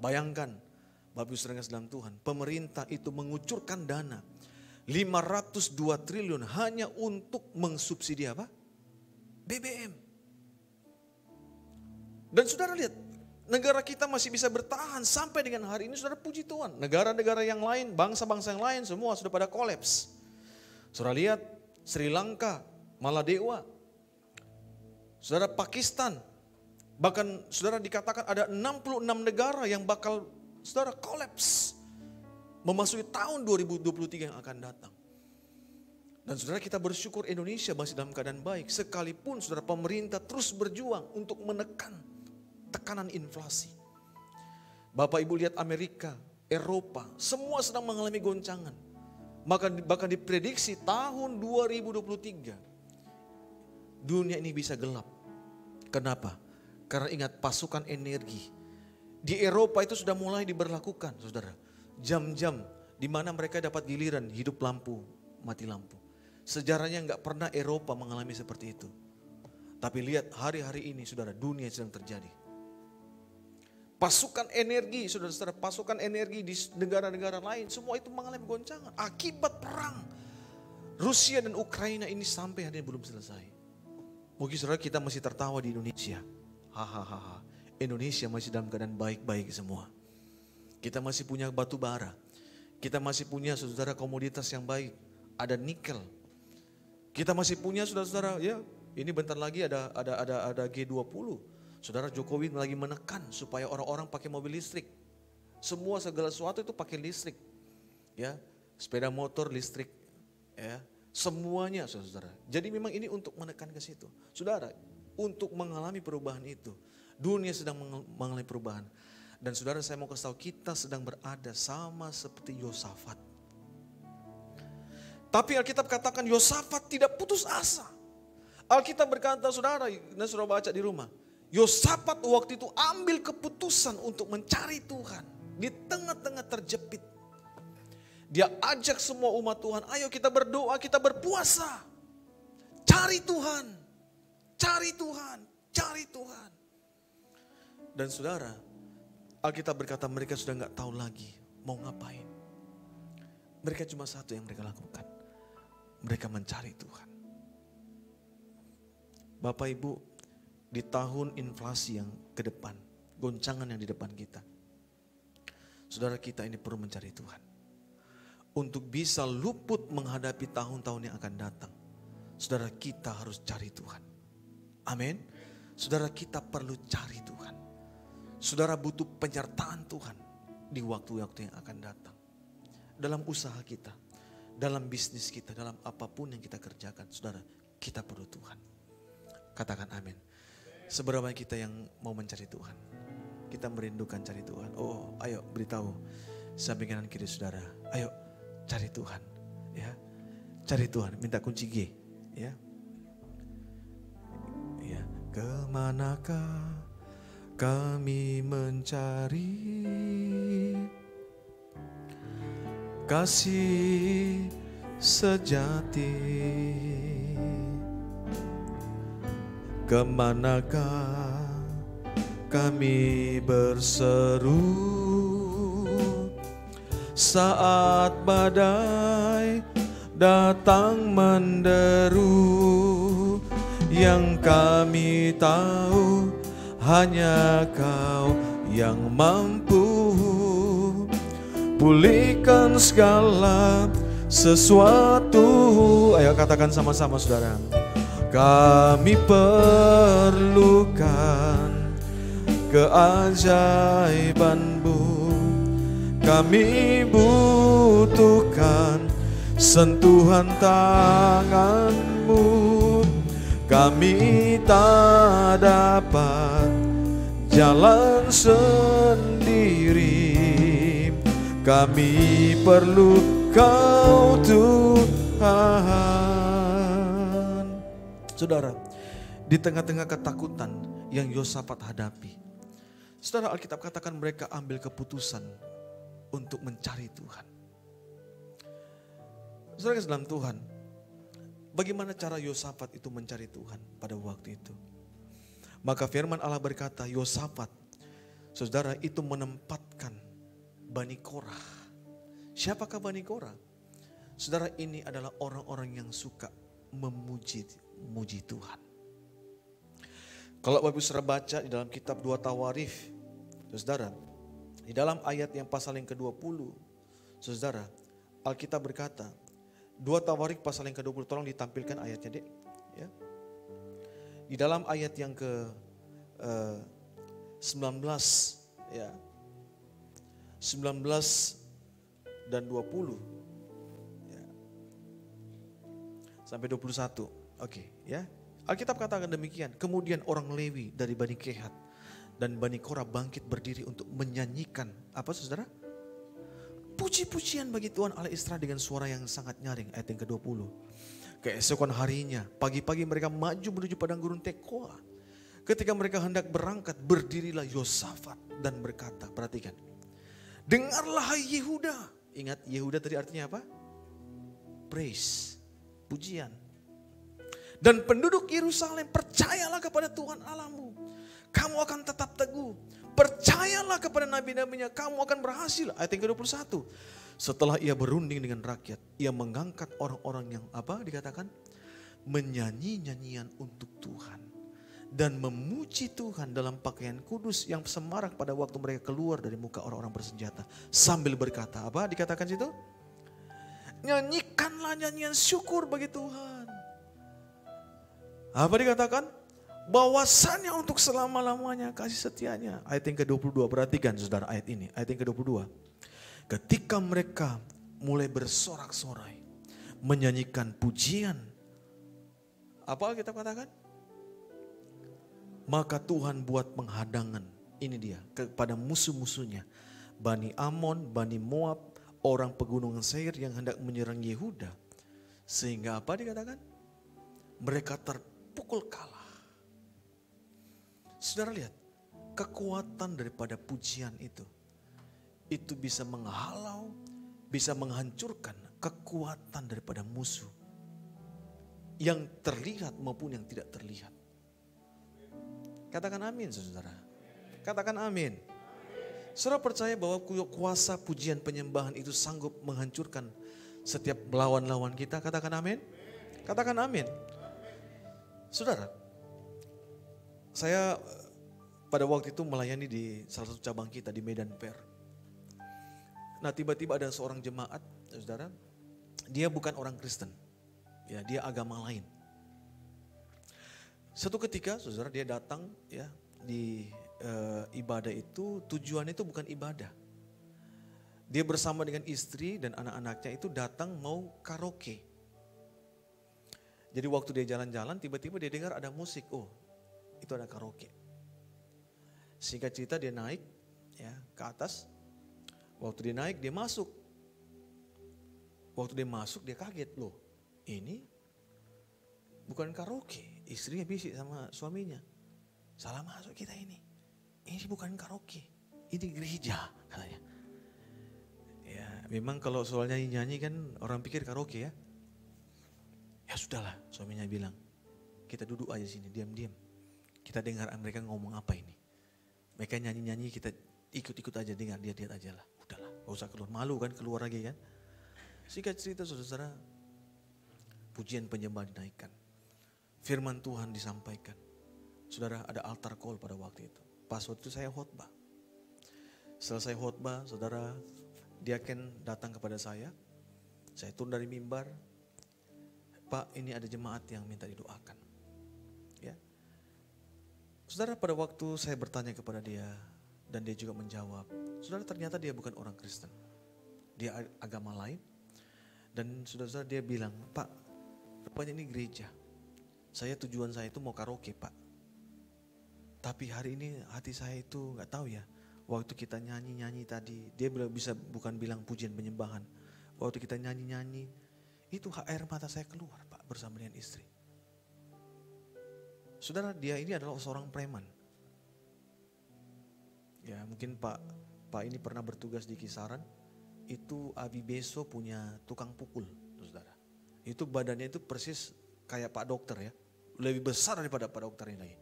Bayangkan, Bapak Ibu saudara dalam Tuhan, pemerintah itu mengucurkan dana 502 triliun hanya untuk mengsubsidi apa? BBM. Dan saudara lihat, negara kita masih bisa bertahan sampai dengan hari ini, saudara, puji Tuhan. Negara-negara yang lain, bangsa-bangsa yang lain semua sudah pada kolaps. Saudara lihat, Sri Lanka, Maladewa, saudara, Pakistan, bahkan saudara dikatakan ada 66 negara yang bakal saudara kolaps memasuki tahun 2023 yang akan datang. Dan saudara, kita bersyukur Indonesia masih dalam keadaan baik, sekalipun saudara pemerintah terus berjuang untuk menekan tekanan inflasi. Bapak Ibu lihat Amerika, Eropa, semua sedang mengalami goncangan. Bahkan diprediksi tahun 2023 dunia ini bisa gelap. Kenapa? Karena ingat, pasukan energi di Eropa itu sudah mulai diberlakukan, saudara. Jam-jam di mana mereka dapat giliran hidup lampu, mati lampu. Sejarahnya nggak pernah Eropa mengalami seperti itu. Tapi lihat hari-hari ini, saudara, dunia sedang terjadi. Pasukan energi, saudara-saudara, pasukan energi di negara-negara lain, semua itu mengalami goncangan. Akibat perang Rusia dan Ukraina ini sampai hari ini belum selesai. Mungkin saudara kita masih tertawa di Indonesia. Hahaha, Indonesia masih dalam keadaan baik-baik semua. Kita masih punya batu bara. Kita masih punya saudara komoditas yang baik. Ada nikel. Kita masih punya saudara-saudara, ya ini bentar lagi ada G20. Saudara, Jokowi lagi menekan supaya orang-orang pakai mobil listrik. Semua segala sesuatu itu pakai listrik. Ya, sepeda motor listrik, ya. Semuanya saudara. Jadi memang ini untuk menekan ke situ. Saudara, untuk mengalami perubahan itu, dunia sedang mengalami perubahan. Dan saudara, saya mau kasih tahu, kita sedang berada sama seperti Yosafat. Tapi Alkitab katakan Yosafat tidak putus asa. Alkitab berkata, saudara, dan saudara baca di rumah, Yosafat waktu itu ambil keputusan untuk mencari Tuhan di tengah-tengah terjepit. Dia ajak semua umat Tuhan, ayo kita berdoa, kita berpuasa. Cari Tuhan, cari Tuhan, cari Tuhan. Dan saudara, Alkitab berkata mereka sudah gak tahu lagi mau ngapain. Mereka cuma satu yang mereka lakukan. Mereka mencari Tuhan. Bapak Ibu, di tahun inflasi yang ke depan, goncangan yang di depan kita, saudara, kita ini perlu mencari Tuhan. Untuk bisa luput menghadapi tahun-tahun yang akan datang, saudara, kita harus cari Tuhan. Amin. Saudara, kita perlu cari Tuhan. Saudara butuh penyertaan Tuhan di waktu-waktu yang akan datang. Dalam usaha kita, dalam bisnis kita, dalam apapun yang kita kerjakan. Saudara, kita perlu Tuhan. Katakan amin. Seberapa kita yang mau mencari Tuhan? Kita merindukan cari Tuhan. Oh, ayo beritahu samping kanan kiri saudara. Ayo cari Tuhan. Ya, cari Tuhan. Minta kunci G. Ya, ya. Kemanakah kami mencari kasih sejati? Kemanakah kami berseru saat badai datang menderu? Yang kami tahu hanya Kau yang mampu pulihkan segala sesuatu. Ayo katakan sama-sama saudara. Kami perlukan keajaiban-Mu. Kami butuhkan sentuhan tangan-Mu. Kami tak dapat jalan sendiri. Kami perlu Kau Tuhan. Saudara, di tengah-tengah ketakutan yang Yosafat hadapi, saudara, Alkitab katakan mereka ambil keputusan untuk mencari Tuhan. Saudara dalam Tuhan, bagaimana cara Yosafat itu mencari Tuhan pada waktu itu? Maka firman Allah berkata, Yosafat, saudara, itu menempatkan Bani Korah. Siapakah Bani Korah? Saudara, ini adalah orang-orang yang suka memuji Tuhan. Kalau Bapak Ibu saudara baca di dalam kitab 2 Tawarikh, saudara, di dalam ayat yang pasal yang ke-20, saudara, Alkitab berkata, 2 Tawarikh pasal yang ke-20, tolong ditampilkan ayatnya dek. Ya. Di dalam ayat yang ke-19, ya, 19 dan 20, ya, sampai 21, oke, ya. Alkitab katakan demikian, kemudian orang Lewi dari Bani Kehat dan Bani Korah bangkit berdiri untuk menyanyikan, apa saudara? Puji-pujian bagi Tuhan Allah Israel dengan suara yang sangat nyaring, ayat yang ke-20. Keesokan harinya, pagi-pagi mereka maju menuju padang gurun Tekoa. Ketika mereka hendak berangkat, berdirilah Yosafat dan berkata, perhatikan. Dengarlah hai Yehuda. Ingat Yehuda tadi artinya apa? Praise, pujian. Dan penduduk Yerusalem, percayalah kepada Tuhan Allahmu. Kamu akan tetap teguh. Percayalah kepada nabi-nabinya, kamu akan berhasil. Ayat yang ke-21. Setelah ia berunding dengan rakyat, ia mengangkat orang-orang yang apa dikatakan? Menyanyi nyanyian untuk Tuhan. Dan memuji Tuhan dalam pakaian kudus yang semarak pada waktu mereka keluar dari muka orang-orang bersenjata. Sambil berkata, apa dikatakan situ? Nyanyikanlah nyanyian syukur bagi Tuhan. Apa dikatakan? Bahwasannya untuk selama-lamanya kasih setianya. Ayat yang ke-22, perhatikan saudara ayat ini. Ayat yang ke-22. Ketika mereka mulai bersorak-sorai, menyanyikan pujian. Apa kita katakan? Maka Tuhan buat penghadangan, ini dia, kepada musuh-musuhnya. Bani Amon, Bani Moab, orang pegunungan Seir yang hendak menyerang Yehuda. Sehingga apa dikatakan? Mereka terpukul kalah. Saudara lihat, kekuatan daripada pujian itu bisa menghalau, bisa menghancurkan kekuatan daripada musuh. Yang terlihat maupun yang tidak terlihat. Katakan amin saudara. Katakan amin. Saudara percaya bahwa kuasa pujian penyembahan itu sanggup menghancurkan setiap lawan-lawan kita? Katakan amin. Katakan amin. Saudara, saya pada waktu itu melayani di salah satu cabang kita di Medan Per. Nah tiba-tiba ada seorang jemaat, saudara, dia bukan orang Kristen, ya dia agama lain. Satu ketika, saudara, dia datang ya di ibadah itu tujuannya itu bukan ibadah. Dia bersama dengan istri dan anak-anaknya itu datang mau karaoke. Jadi waktu dia jalan-jalan tiba-tiba dia dengar ada musik, oh itu ada karaoke. Singkat cerita dia naik ya ke atas, waktu dia naik dia masuk. Waktu dia masuk dia kaget, loh ini bukan karaoke, istrinya bisik sama suaminya. Salah masuk kita ini bukan karaoke, ini gereja katanya. Ya memang kalau soal nyanyi-nyanyi kan orang pikir karaoke ya. Ya sudahlah, suaminya bilang, kita duduk aja sini, diam-diam. Kita dengar mereka ngomong apa ini. Mereka nyanyi-nyanyi, kita ikut-ikut aja, dengar, lihat-lihat aja lah. Udahlah, gak usah keluar, malu kan keluar lagi kan. Singkat cerita saudara-saudara, pujian penyembah dinaikkan. Firman Tuhan disampaikan. Saudara, ada altar call pada waktu itu. Pas waktu itu saya khotbah. Selesai khotbah, saudara, diaken datang kepada saya turun dari mimbar. Pak, ini ada jemaat yang minta didoakan. Ya. Saudara, pada waktu saya bertanya kepada dia dan dia juga menjawab, saudara ternyata dia bukan orang Kristen. Dia agama lain. Dan saudara dia bilang, Pak, rupanya ini gereja. Tujuan saya itu mau karaoke, Pak. Tapi hari ini hati saya itu gak tahu ya. Waktu kita nyanyi-nyanyi tadi, dia bisa bukan bilang pujian penyembahan. Waktu kita nyanyi-nyanyi, itu air mata saya keluar, Pak, bersama dengan istri. Saudara, dia ini adalah seorang preman. Ya, mungkin Pak ini pernah bertugas di Kisaran. Itu Abi Beso punya tukang pukul, saudara. Itu badannya itu persis kayak Pak Dokter ya. Lebih besar daripada Pak Dokter ini lagi.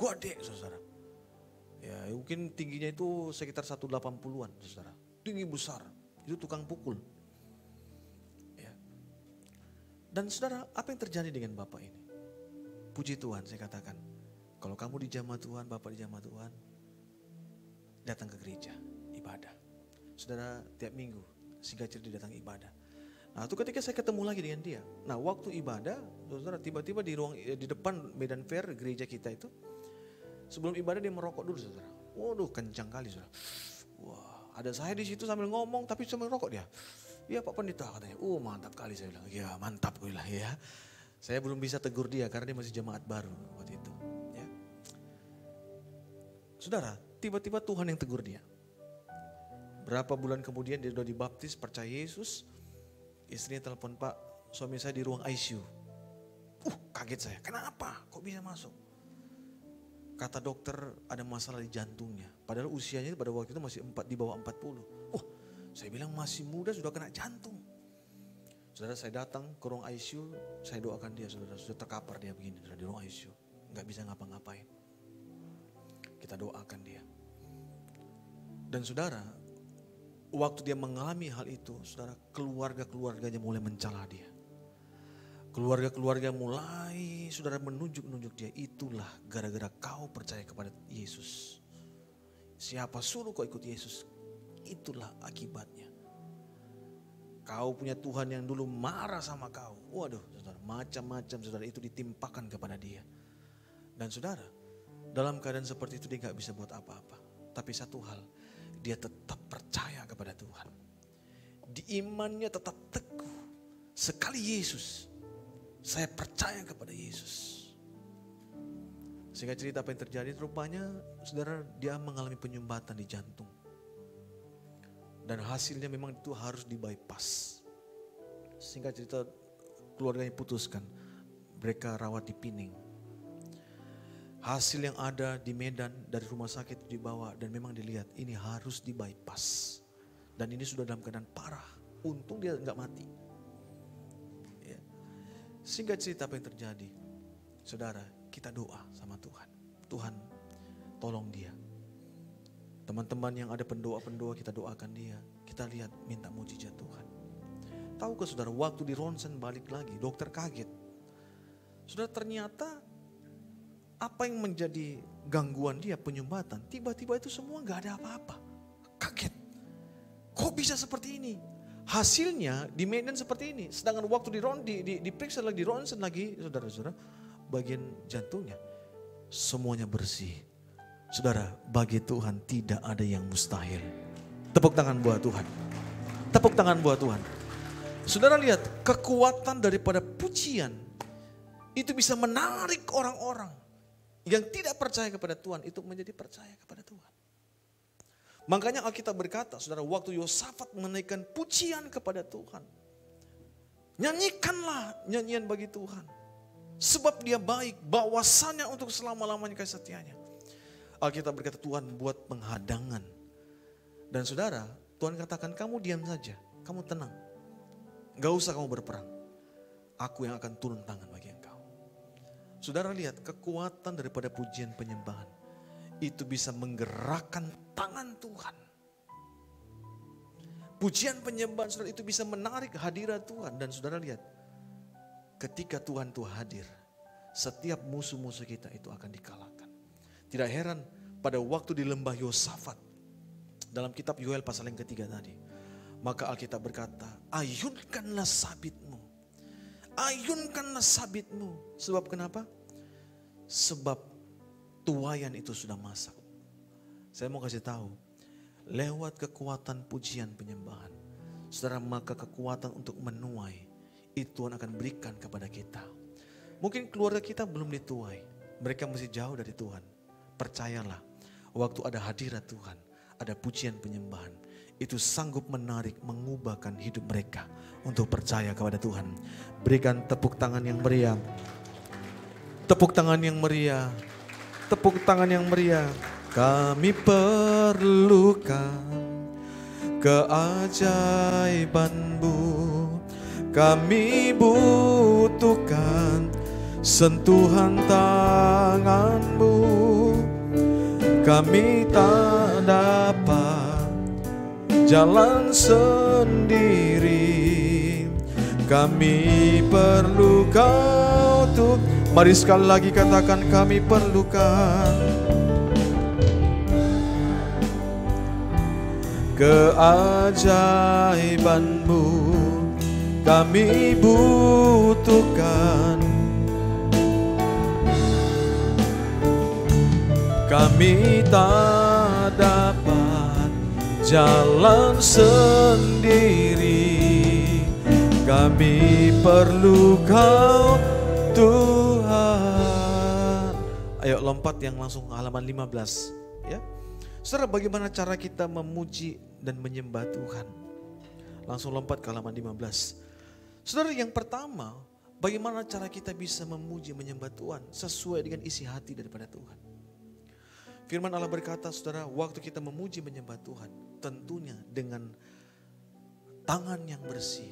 Gede, saudara. Ya, mungkin tingginya itu sekitar 180-an, saudara. Tinggi besar. Itu tukang pukul. Dan saudara, apa yang terjadi dengan Bapak ini? Puji Tuhan, saya katakan, kalau kamu di jamaah Tuhan, Bapak di jamaah Tuhan, datang ke gereja, ibadah. Saudara, tiap minggu, singkat cerita datang ibadah. Nah, itu ketika saya ketemu lagi dengan dia. Nah, waktu ibadah, saudara, tiba-tiba di depan medan fair gereja kita itu, sebelum ibadah dia merokok dulu, saudara. Waduh, kencang kali, saudara. Wah, ada saya di situ sambil ngomong, tapi sambil merokok dia. Iya Pak Pendeta katanya, mantap kali saya bilang, ya mantap gue bilang ya. Saya belum bisa tegur dia karena dia masih jemaat baru waktu itu. Ya. Saudara, tiba-tiba Tuhan yang tegur dia. Berapa bulan kemudian dia sudah dibaptis, percaya Yesus. Istrinya telepon, Pak, suami saya di ruang ICU. Kaget saya, kenapa? Kok bisa masuk? Kata dokter ada masalah di jantungnya. Padahal usianya pada waktu itu masih di bawah 40. Saya bilang masih muda sudah kena jantung. Saudara, saya datang ke ruang ICU, saya doakan dia, saudara, sudah terkapar dia begini, saudara, di ruang ICU. Gak bisa ngapa-ngapain. Kita doakan dia. Dan saudara, waktu dia mengalami hal itu, saudara, keluarga-keluarganya mulai mencela dia. Keluarga-keluarga mulai, saudara, menunjuk-nunjuk dia. Itulah gara-gara kau percaya kepada Yesus. Siapa suruh kau ikut Yesus? Itulah akibatnya. Kau punya Tuhan yang dulu marah sama kau. Waduh, saudara, macam-macam saudara itu ditimpakan kepada dia. Dan saudara, dalam keadaan seperti itu dia gak bisa buat apa-apa. Tapi satu hal, dia tetap percaya kepada Tuhan. Di imannya tetap teguh. Sekali Yesus, saya percaya kepada Yesus. Sehingga cerita apa yang terjadi, rupanya saudara dia mengalami penyumbatan di jantung. Dan hasilnya memang itu harus di-bypass. Singkat cerita keluarganya putuskan. Mereka rawat di Pining. Hasil yang ada di Medan dari rumah sakit dibawa. Dan memang dilihat ini harus di-bypass. Dan ini sudah dalam keadaan parah. Untung dia gak mati. Ya. Singkat cerita apa yang terjadi. Saudara, kita doa sama Tuhan. Tuhan tolong dia. Teman-teman yang ada pendoa-pendoa kita doakan dia. Kita lihat minta mujizat Tuhan. Tahukah saudara waktu di ronsen balik lagi dokter kaget. Saudara ternyata apa yang menjadi gangguan dia penyumbatan. Tiba-tiba itu semua gak ada apa-apa. Kaget. Kok bisa seperti ini? Hasilnya di Medan seperti ini. Sedangkan waktu diperiksa lagi, di ronsen lagi saudara-saudara. Bagian jantungnya semuanya bersih. Saudara, bagi Tuhan tidak ada yang mustahil. Tepuk tangan buat Tuhan. Tepuk tangan buat Tuhan. Saudara lihat, kekuatan daripada pujian itu bisa menarik orang-orang yang tidak percaya kepada Tuhan itu menjadi percaya kepada Tuhan. Makanya Alkitab berkata, saudara, waktu Yosafat menaikkan pujian kepada Tuhan, nyanyikanlah nyanyian bagi Tuhan. Sebab dia baik, bahwasannya untuk selama-lamanya kasih setianya. Alkitab berkata Tuhan buat penghadangan. Dan saudara, Tuhan katakan kamu diam saja, kamu tenang. Gak usah kamu berperang. Aku yang akan turun tangan bagi engkau. Saudara lihat kekuatan daripada pujian penyembahan. Itu bisa menggerakkan tangan Tuhan. Pujian penyembahan saudara itu bisa menarik hadirat Tuhan. Dan saudara lihat, ketika Tuhan itu hadir, setiap musuh-musuh kita itu akan dikalahkan. Tidak heran pada waktu di lembah Yosafat, dalam kitab Yoel pasal yang ketiga tadi, maka Alkitab berkata, ayunkanlah sabitmu. Ayunkanlah sabitmu. Sebab kenapa? Sebab tuayan itu sudah masak. Saya mau kasih tahu, lewat kekuatan pujian penyembahan, saudara, maka kekuatan untuk menuai itu Tuhan akan berikan kepada kita. Mungkin keluarga kita belum dituai, mereka masih jauh dari Tuhan. Percayalah, waktu ada hadirat Tuhan, ada pujian penyembahan, itu sanggup menarik, mengubahkan hidup mereka untuk percaya kepada Tuhan. Berikan tepuk tangan yang meriah. Tepuk tangan yang meriah. Tepuk tangan yang meriah. Kami perlukan keajaiban-Mu. Kami butuhkan sentuhan tangan-Mu. Kami tak dapat jalan sendiri. Kami perlu Kau Tuhan. Mari sekali lagi katakan, kami perlukan keajaiban-Mu. Kami butuhkan. Kami tak dapat jalan sendiri. Kami perlu Kau Tuhan. Ayo lompat yang langsung halaman 15 ya. Saudara, bagaimana cara kita memuji dan menyembah Tuhan? Langsung lompat ke halaman 15. Saudara, yang pertama, bagaimana cara kita bisa memuji menyembah Tuhan sesuai dengan isi hati daripada Tuhan. Firman Allah berkata, saudara, waktu kita memuji menyembah Tuhan, tentunya dengan tangan yang bersih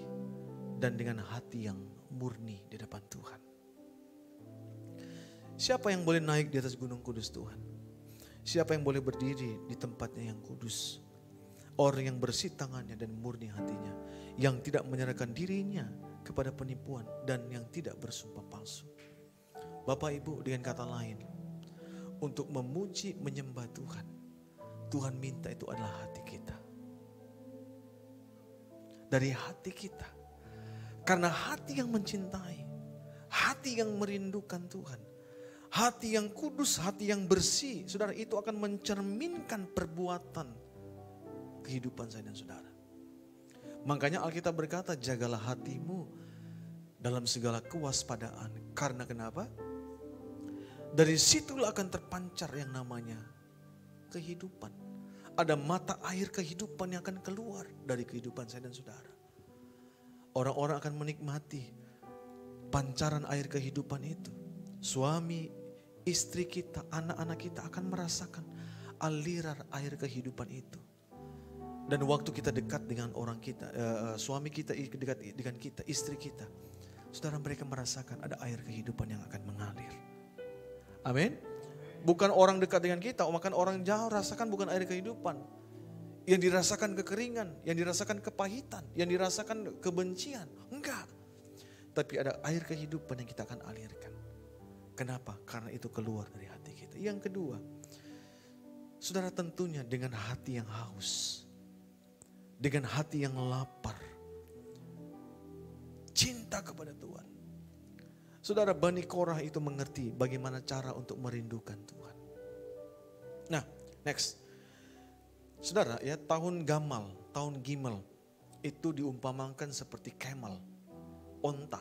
dan dengan hati yang murni di depan Tuhan. Siapa yang boleh naik di atas gunung kudus Tuhan? Siapa yang boleh berdiri di tempatnya yang kudus? Orang yang bersih tangannya dan murni hatinya, yang tidak menyerahkan dirinya kepada penipuan dan yang tidak bersumpah palsu. Bapak Ibu, dengan kata lain, untuk memuji menyembah Tuhan, Tuhan minta itu adalah hati kita. Dari hati kita. Karena hati yang mencintai, hati yang merindukan Tuhan, hati yang kudus, hati yang bersih, saudara, itu akan mencerminkan perbuatan kehidupan saya dan saudara. Makanya Alkitab berkata, jagalah hatimu dalam segala kewaspadaan. Karena kenapa? Dari situlah akan terpancar yang namanya kehidupan. Ada mata air kehidupan yang akan keluar dari kehidupan saya dan saudara. Orang-orang akan menikmati pancaran air kehidupan itu. Suami, istri kita, anak-anak kita akan merasakan aliran air kehidupan itu. Dan waktu kita dekat dengan orang kita, suami kita dekat dengan kita, istri kita, saudara, mereka merasakan ada air kehidupan yang akan mengalir. Amin. Bukan orang dekat dengan kita, bahkan orang jauh rasakan bukan air kehidupan. Yang dirasakan kekeringan, yang dirasakan kepahitan, yang dirasakan kebencian. Enggak. Tapi ada air kehidupan yang kita akan alirkan. Kenapa? Karena itu keluar dari hati kita. Yang kedua, saudara, tentunya dengan hati yang haus. Dengan hati yang lapar. Cinta kepada Tuhan. Saudara, Bani Korah itu mengerti bagaimana cara untuk merindukan Tuhan. Nah, next. Saudara ya, tahun Gamal, tahun Gimel itu diumpamakan seperti camel, onta.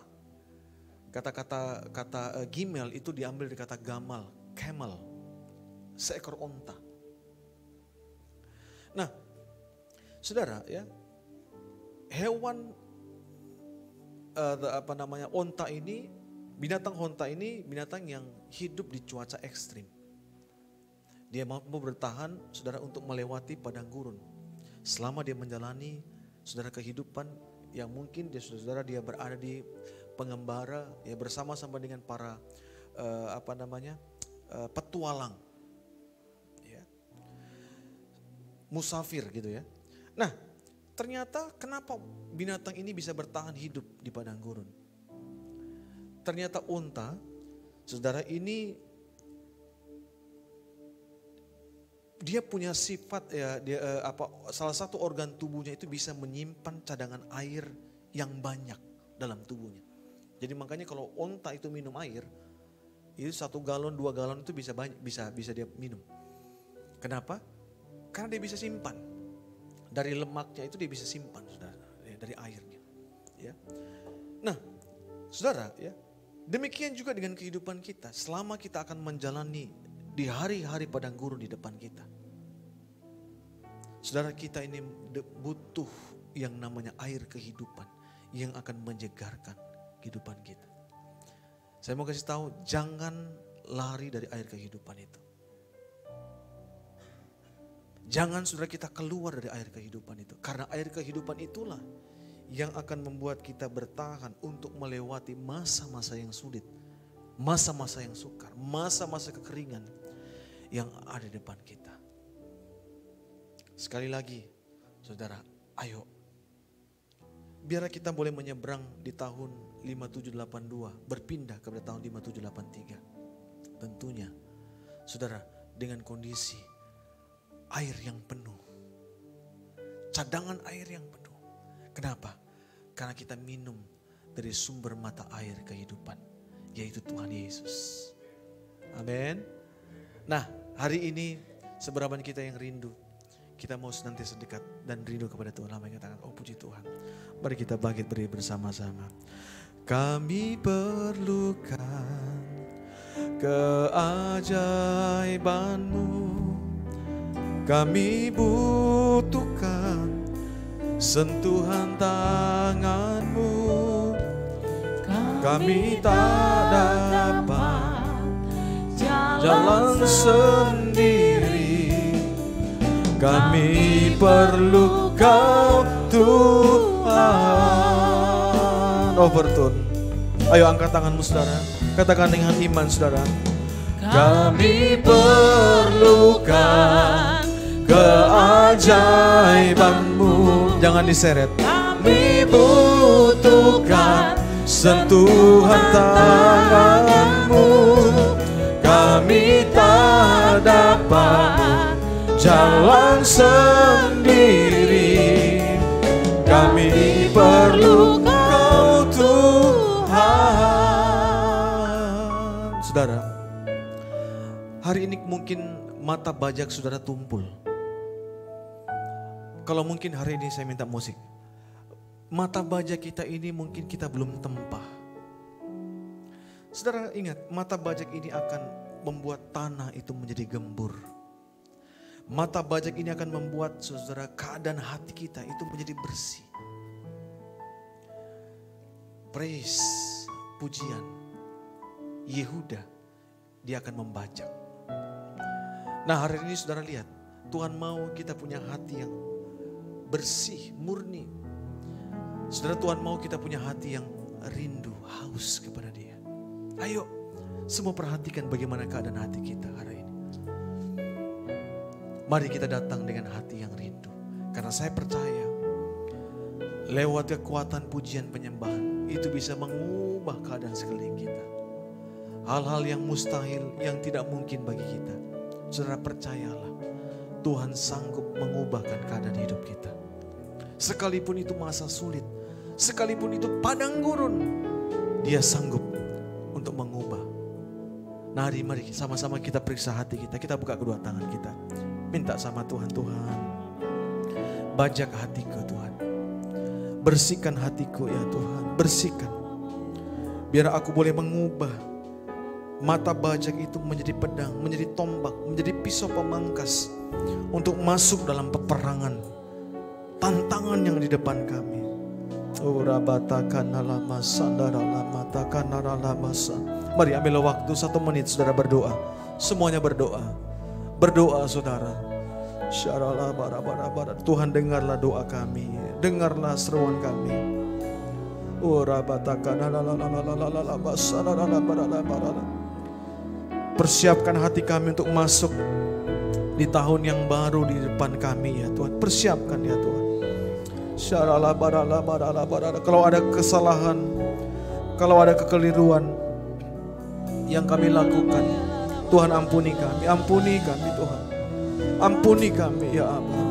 Kata Gimel itu diambil dari kata Gamal, camel, seekor onta. Nah, saudara ya, hewan onta ini, binatang onta ini binatang yang hidup di cuaca ekstrim. Dia mampu bertahan, saudara, untuk melewati padang gurun. Selama dia menjalani, saudara, kehidupan yang mungkin saudara dia berada di pengembara, ya bersama-sama dengan para petualang, ya, musafir gitu ya. Nah, ternyata kenapa binatang ini bisa bertahan hidup di padang gurun? Ternyata unta, saudara, ini dia punya sifat ya, salah satu organ tubuhnya itu bisa menyimpan cadangan air yang banyak dalam tubuhnya. Jadi makanya kalau unta itu minum air, itu 1 galon 2 galon itu bisa dia minum. Kenapa? Karena dia bisa simpan. Dari lemaknya itu dia bisa simpan, saudara, ya, dari airnya. Ya. Nah, saudara, ya, demikian juga dengan kehidupan kita. Selama kita akan menjalani di hari-hari padang gurun di depan kita, saudara, kita ini butuh yang namanya air kehidupan yang akan menyegarkan kehidupan kita. Saya mau kasih tahu, jangan lari dari air kehidupan itu. Jangan, saudara, kita keluar dari air kehidupan itu. Karena air kehidupan itulah yang akan membuat kita bertahan untuk melewati masa-masa yang sulit, masa-masa yang sukar, masa-masa kekeringan yang ada di depan kita. Sekali lagi, saudara, ayo. Biar kita boleh menyeberang di tahun 5782, berpindah kepada tahun 5783. Tentunya, saudara, dengan kondisi air yang penuh, cadangan air yang penuh. Kenapa? Karena kita minum dari sumber mata air kehidupan, yaitu Tuhan Yesus. Amin. Nah, hari ini seberapa kita yang rindu, kita mau senantiasa dekat dan rindu kepada Tuhan. Lama katakan, oh puji Tuhan. Mari kita bangkit berdiri bersama-sama. Kami perlukan keajaiban-Mu. Kami butuhkan sentuhan tangan-Mu. Kami tak dapat jalan sendiri. Kami perlu Kau Tuhan. Overtone. Ayo angkat tanganmu, saudara. Katakan dengan iman, saudara. Kami perlukan keajaiban-Mu. Jangan diseret. Kami butuhkan sentuhan tangan-Mu. Kami tak dapat jalan sendiri. Kami perlu Kau Tuhan. Saudara, hari ini mungkin mata bajak saudara tumpul. Kalau mungkin hari ini saya minta musik. Mata bajak kita ini mungkin kita belum tempah. Saudara ingat, mata bajak ini akan membuat tanah itu menjadi gembur. Mata bajak ini akan membuat, saudara, keadaan hati kita itu menjadi bersih. Praise, pujian, Yehuda, dia akan membajak. Nah, hari ini saudara lihat, Tuhan mau kita punya hati yang bersih, murni. Saudara, Tuhan mau kita punya hati yang rindu, haus kepada Dia. Ayo, semua perhatikan bagaimana keadaan hati kita hari ini. Mari kita datang dengan hati yang rindu. Karena saya percaya, lewat kekuatan pujian penyembahan, itu bisa mengubah keadaan sekeliling kita. Hal-hal yang mustahil, yang tidak mungkin bagi kita. Saudara percayalah, Tuhan sanggup mengubahkan keadaan hidup kita. Sekalipun itu masa sulit, sekalipun itu padang gurun, Dia sanggup untuk mengubah. Mari sama-sama kita periksa hati kita. Kita buka kedua tangan kita. Minta sama Tuhan, Tuhan, bajak hatiku Tuhan. Bersihkan hatiku ya Tuhan, bersihkan. Biar aku boleh mengubah mata bajak itu menjadi pedang, menjadi tombak, menjadi pisau pemangkas. Untuk masuk dalam peperangan, tantangan yang di depan kami. Mari ambil waktu 1 menit saudara berdoa. Semuanya berdoa. Berdoa saudara. Tuhan dengarlah doa kami. Dengarlah seruan kami. Persiapkan hati kami untuk masuk di tahun yang baru di depan kami ya Tuhan. Persiapkan ya Tuhan. Kalau ada kesalahan, kalau ada kekeliruan yang kami lakukan, Tuhan ampuni kami Tuhan. Ampuni kami ya Allah.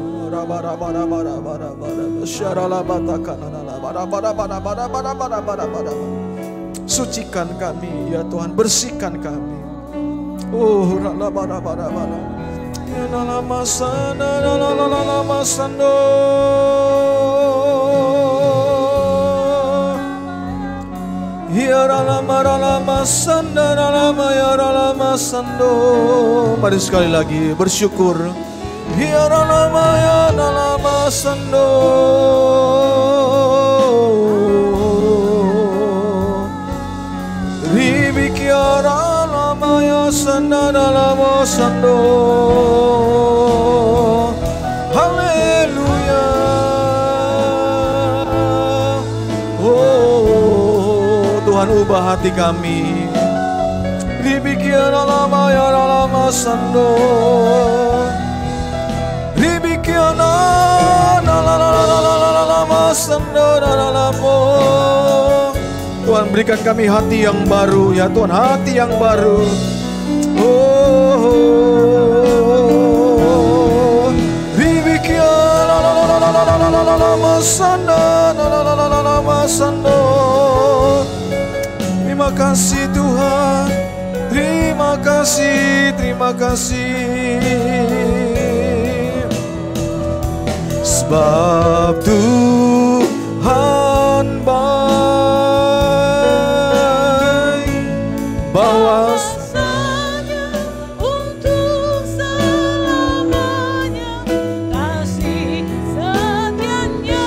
Sucikan kami ya Tuhan, bersihkan kami. Mari sekali lagi bersyukur. Haleluya. Tuhan ubah hati kami. Ribikian alama ya alama sando. Ribikian alama sando alamo. Tuhan berikan kami hati yang baru ya Tuhan, hati yang baru. Ribikian alama sando. Terima kasih Tuhan, terima kasih, terima kasih. Sebab Tuhan baik, bahwasanya untuk selamanya kasih setianya.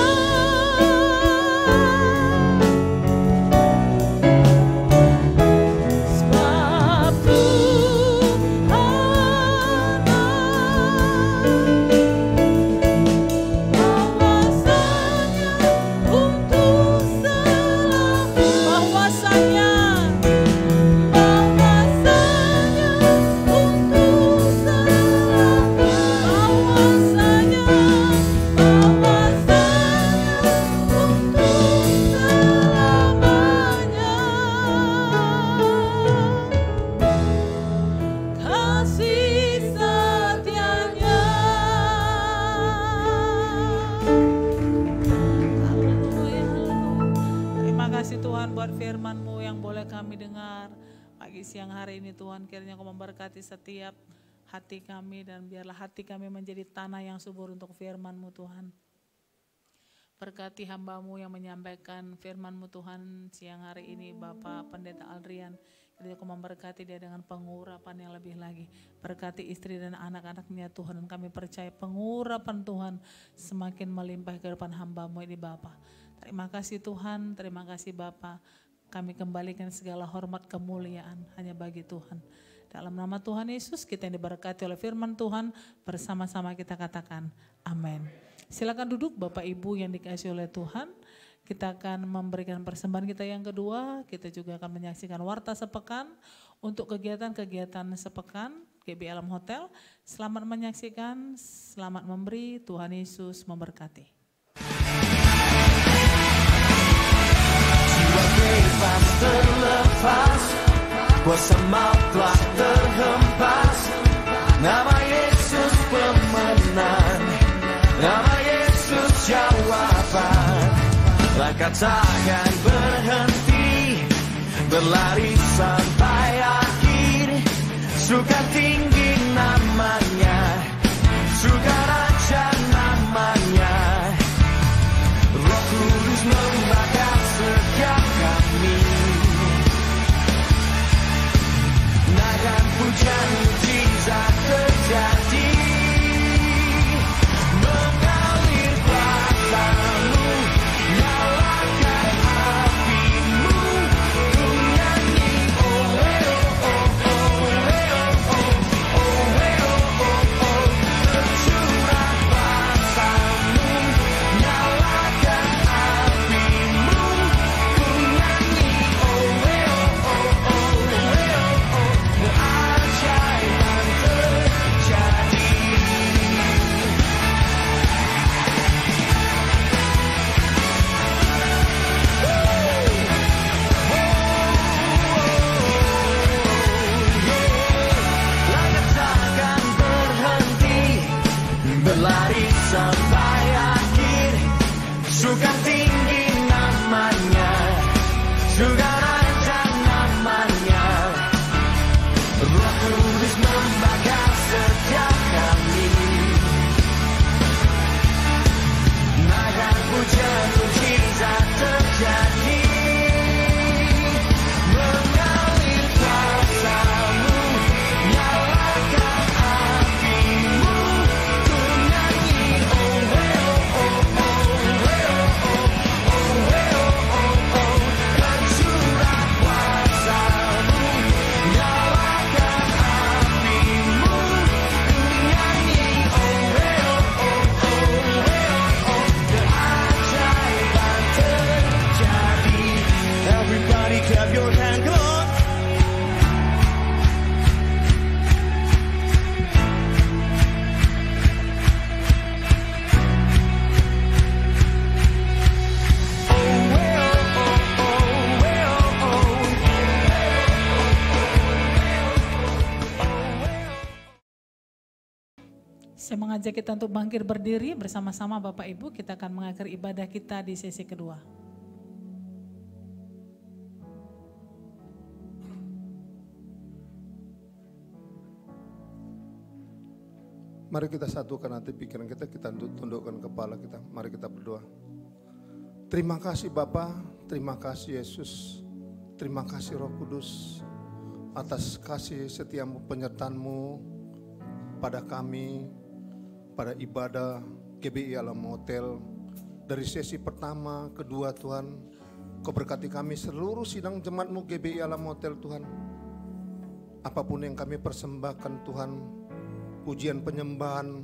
Siang hari ini Tuhan, kiranya Kau memberkati setiap hati kami dan biarlah hati kami menjadi tanah yang subur untuk firman-Mu Tuhan. Berkati hamba-Mu yang menyampaikan firman-Mu Tuhan siang hari ini, Bapak Pendeta Aldrian. Kiranya Kau memberkati dia dengan pengurapan yang lebih lagi. Berkati istri dan anak-anaknya Tuhan, dan kami percaya pengurapan Tuhan semakin melimpah ke depan hamba-Mu ini Bapak. Terima kasih Tuhan, terima kasih Bapak. Kami kembalikan segala hormat kemuliaan hanya bagi Tuhan. Dalam nama Tuhan Yesus kita yang diberkati oleh firman Tuhan, bersama-sama kita katakan amin. Silakan duduk Bapak Ibu yang dikasihi oleh Tuhan. Kita akan memberikan persembahan kita yang kedua. Kita juga akan menyaksikan warta sepekan untuk kegiatan-kegiatan sepekan GB Alam Hotel. Selamat menyaksikan, selamat memberi, Tuhan Yesus memberkati. Bebas terlepas, kuasa maut telah terhempas. Nama Yesus pemenang, nama Yesus jawaban. Langkah takkan berhenti, berlari sampai akhir. surga tinggi namanya, surga raja namanya. Roh Kudus membakar setiap kami. Naikkan pujian mujizat terjadi, mengalir kuasa-Mu, nyalakan api-Mu, ku nyanyi oh oh oh oh oh oh oh oh oh, tercurah kuasa-Mu, nyalakan api-Mu, ku nyanyi oh oh oh oh oh oh, keajaiban terjadi. Langit takkan berhenti berlari sampai akhir, surga tinggi namanya, surga raja namanya. Roh Kudus membakar setiap kami. Naikkan pujian mujizat terjadi, mengalir kuasa-Mu, nyalakan api-Mu, ku nyanyi oh oh oh oh oh oh oh oh, tercurah kuasa-Mu, nyalakan api-Mu, ku nyanyi oh oh oh oh oh, keajaiban terjadi. Everybody clap your hand, come on. Saya mengajak kita untuk bangkit berdiri bersama-sama Bapak Ibu, kita akan mengakhiri ibadah kita di sesi kedua. Mari kita satukan hati pikiran kita, kita tundukkan kepala kita. Mari kita berdoa. Terima kasih Bapa, terima kasih Yesus, terima kasih Roh Kudus atas kasih setiamu, penyertaan-Mu pada kami, pada ibadah GBI Alam Hotel. Dari sesi pertama, kedua Tuhan, Kau berkati kami seluruh sidang jemaat-Mu GBI Alam Hotel Tuhan. Apapun yang kami persembahkan Tuhan, pujian penyembahan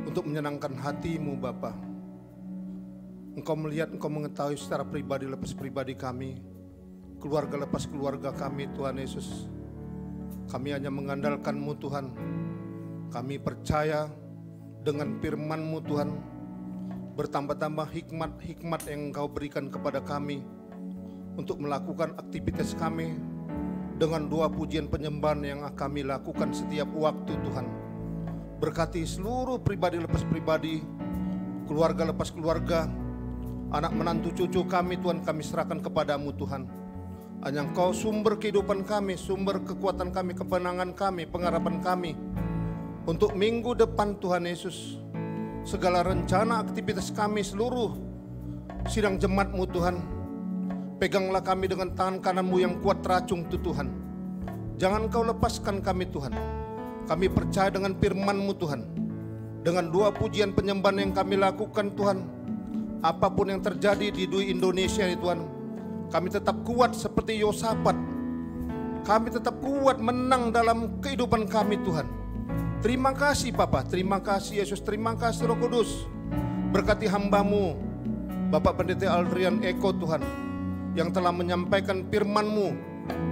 untuk menyenangkan hati-Mu Bapa. Engkau melihat, Engkau mengetahui secara pribadi lepas pribadi kami, keluarga lepas keluarga kami Tuhan Yesus. Kami hanya mengandalkan-Mu Tuhan. Kami percaya dengan firman-Mu Tuhan, bertambah-tambah hikmat-hikmat yang Engkau berikan kepada kami untuk melakukan aktivitas kami dengan doa pujian penyembahan yang kami lakukan setiap waktu Tuhan. Berkati seluruh pribadi lepas pribadi, keluarga lepas keluarga, anak menantu cucu kami Tuhan, kami serahkan kepada-Mu Tuhan. Hanya Engkau sumber kehidupan kami, sumber kekuatan kami, kemenangan kami, pengharapan kami untuk minggu depan Tuhan Yesus. Segala rencana aktivitas kami seluruh sidang jemaat-Mu Tuhan, peganglah kami dengan tangan kanan-Mu yang kuat teracung Tuhan. Jangan Kau lepaskan kami Tuhan. Kami percaya dengan firman-Mu Tuhan, dengan doa pujian penyembahan yang kami lakukan Tuhan, apapun yang terjadi di Indonesia ini Tuhan, kami tetap kuat seperti Yosafat. Kami tetap kuat menang dalam kehidupan kami Tuhan. Terima kasih Bapa, terima kasih Yesus, terima kasih Roh Kudus. Berkati hamba-Mu Bapak Pendeta Aldrian Eko Tuhan, yang telah menyampaikan firman-Mu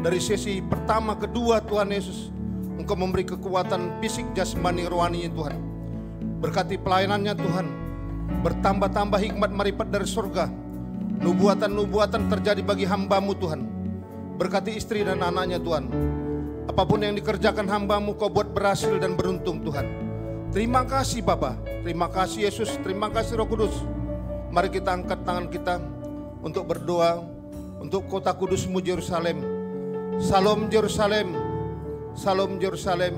dari sesi pertama kedua Tuhan Yesus. Engkau memberi kekuatan fisik, jasmani, rohani Tuhan. Berkati pelayanannya Tuhan, bertambah-tambah hikmat marifat dari surga. Nubuatan-nubuatan terjadi bagi hamba-Mu Tuhan. Berkati istri dan anaknya Tuhan. Apapun yang dikerjakan hamba-Mu Kau buat berhasil dan beruntung Tuhan. Terima kasih Bapa, terima kasih Yesus, terima kasih Roh Kudus. Mari kita angkat tangan kita untuk berdoa untuk kota kudus-Mu Yerusalem. Salam Yerusalem, Salam Yerusalem,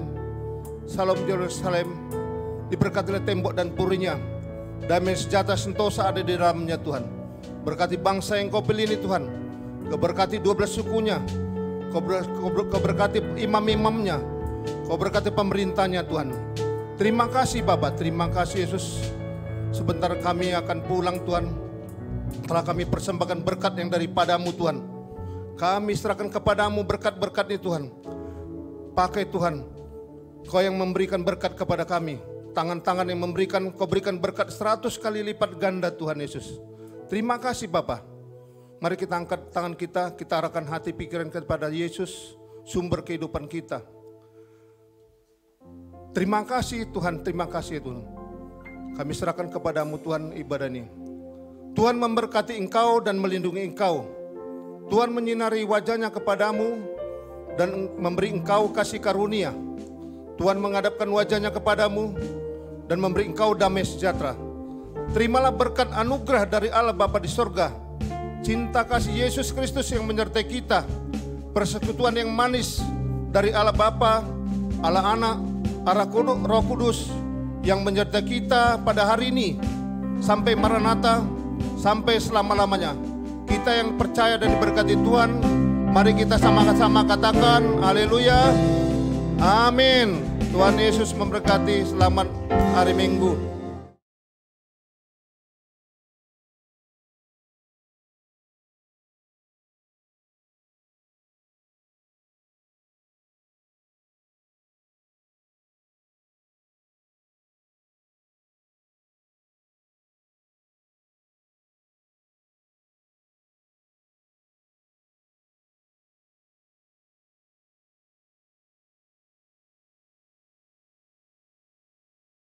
salam Yerusalem. Diberkatilah tembok dan purinya. Damai sejahtera sentosa ada di dalamnya Tuhan. Berkati bangsa yang kau pilih ini Tuhan. Kau berkati 12 sukunya. Kau berkati imam-imamnya. Kau berkati pemerintahnya Tuhan. Terima kasih Bapa, terima kasih Yesus. Sebentar kami akan pulang Tuhan. Telah kami persembahkan berkat yang daripadamu Tuhan. Kami serahkan kepadamu berkat-berkat ini Tuhan. Pakai Tuhan. Kau yang memberikan berkat kepada kami. Tangan-tangan yang memberikan, kau berikan berkat 100 kali lipat ganda Tuhan Yesus. Terima kasih Bapa. Mari kita angkat tangan kita arahkan hati pikiran kepada Yesus, sumber kehidupan kita. Terima kasih Tuhan, terima kasih Tuhan. Kami serahkan kepadamu Tuhan ibadah ini. Tuhan memberkati engkau dan melindungi engkau. Tuhan menyinari wajahnya kepadamu dan memberi engkau kasih karunia. Tuhan menghadapkan wajahnya kepadamu dan memberi engkau damai sejahtera. Terimalah berkat anugerah dari Allah Bapa di sorga. Cinta kasih Yesus Kristus yang menyertai kita. Persekutuan yang manis dari Allah Bapa, Allah Anak, Allah Roh Kudus yang menyertai kita pada hari ini. Sampai Maranatha, sampai selama-lamanya. Kita yang percaya dan diberkati Tuhan, mari kita sama-sama katakan, haleluya, amin. Tuhan Yesus memberkati, selamat hari Minggu.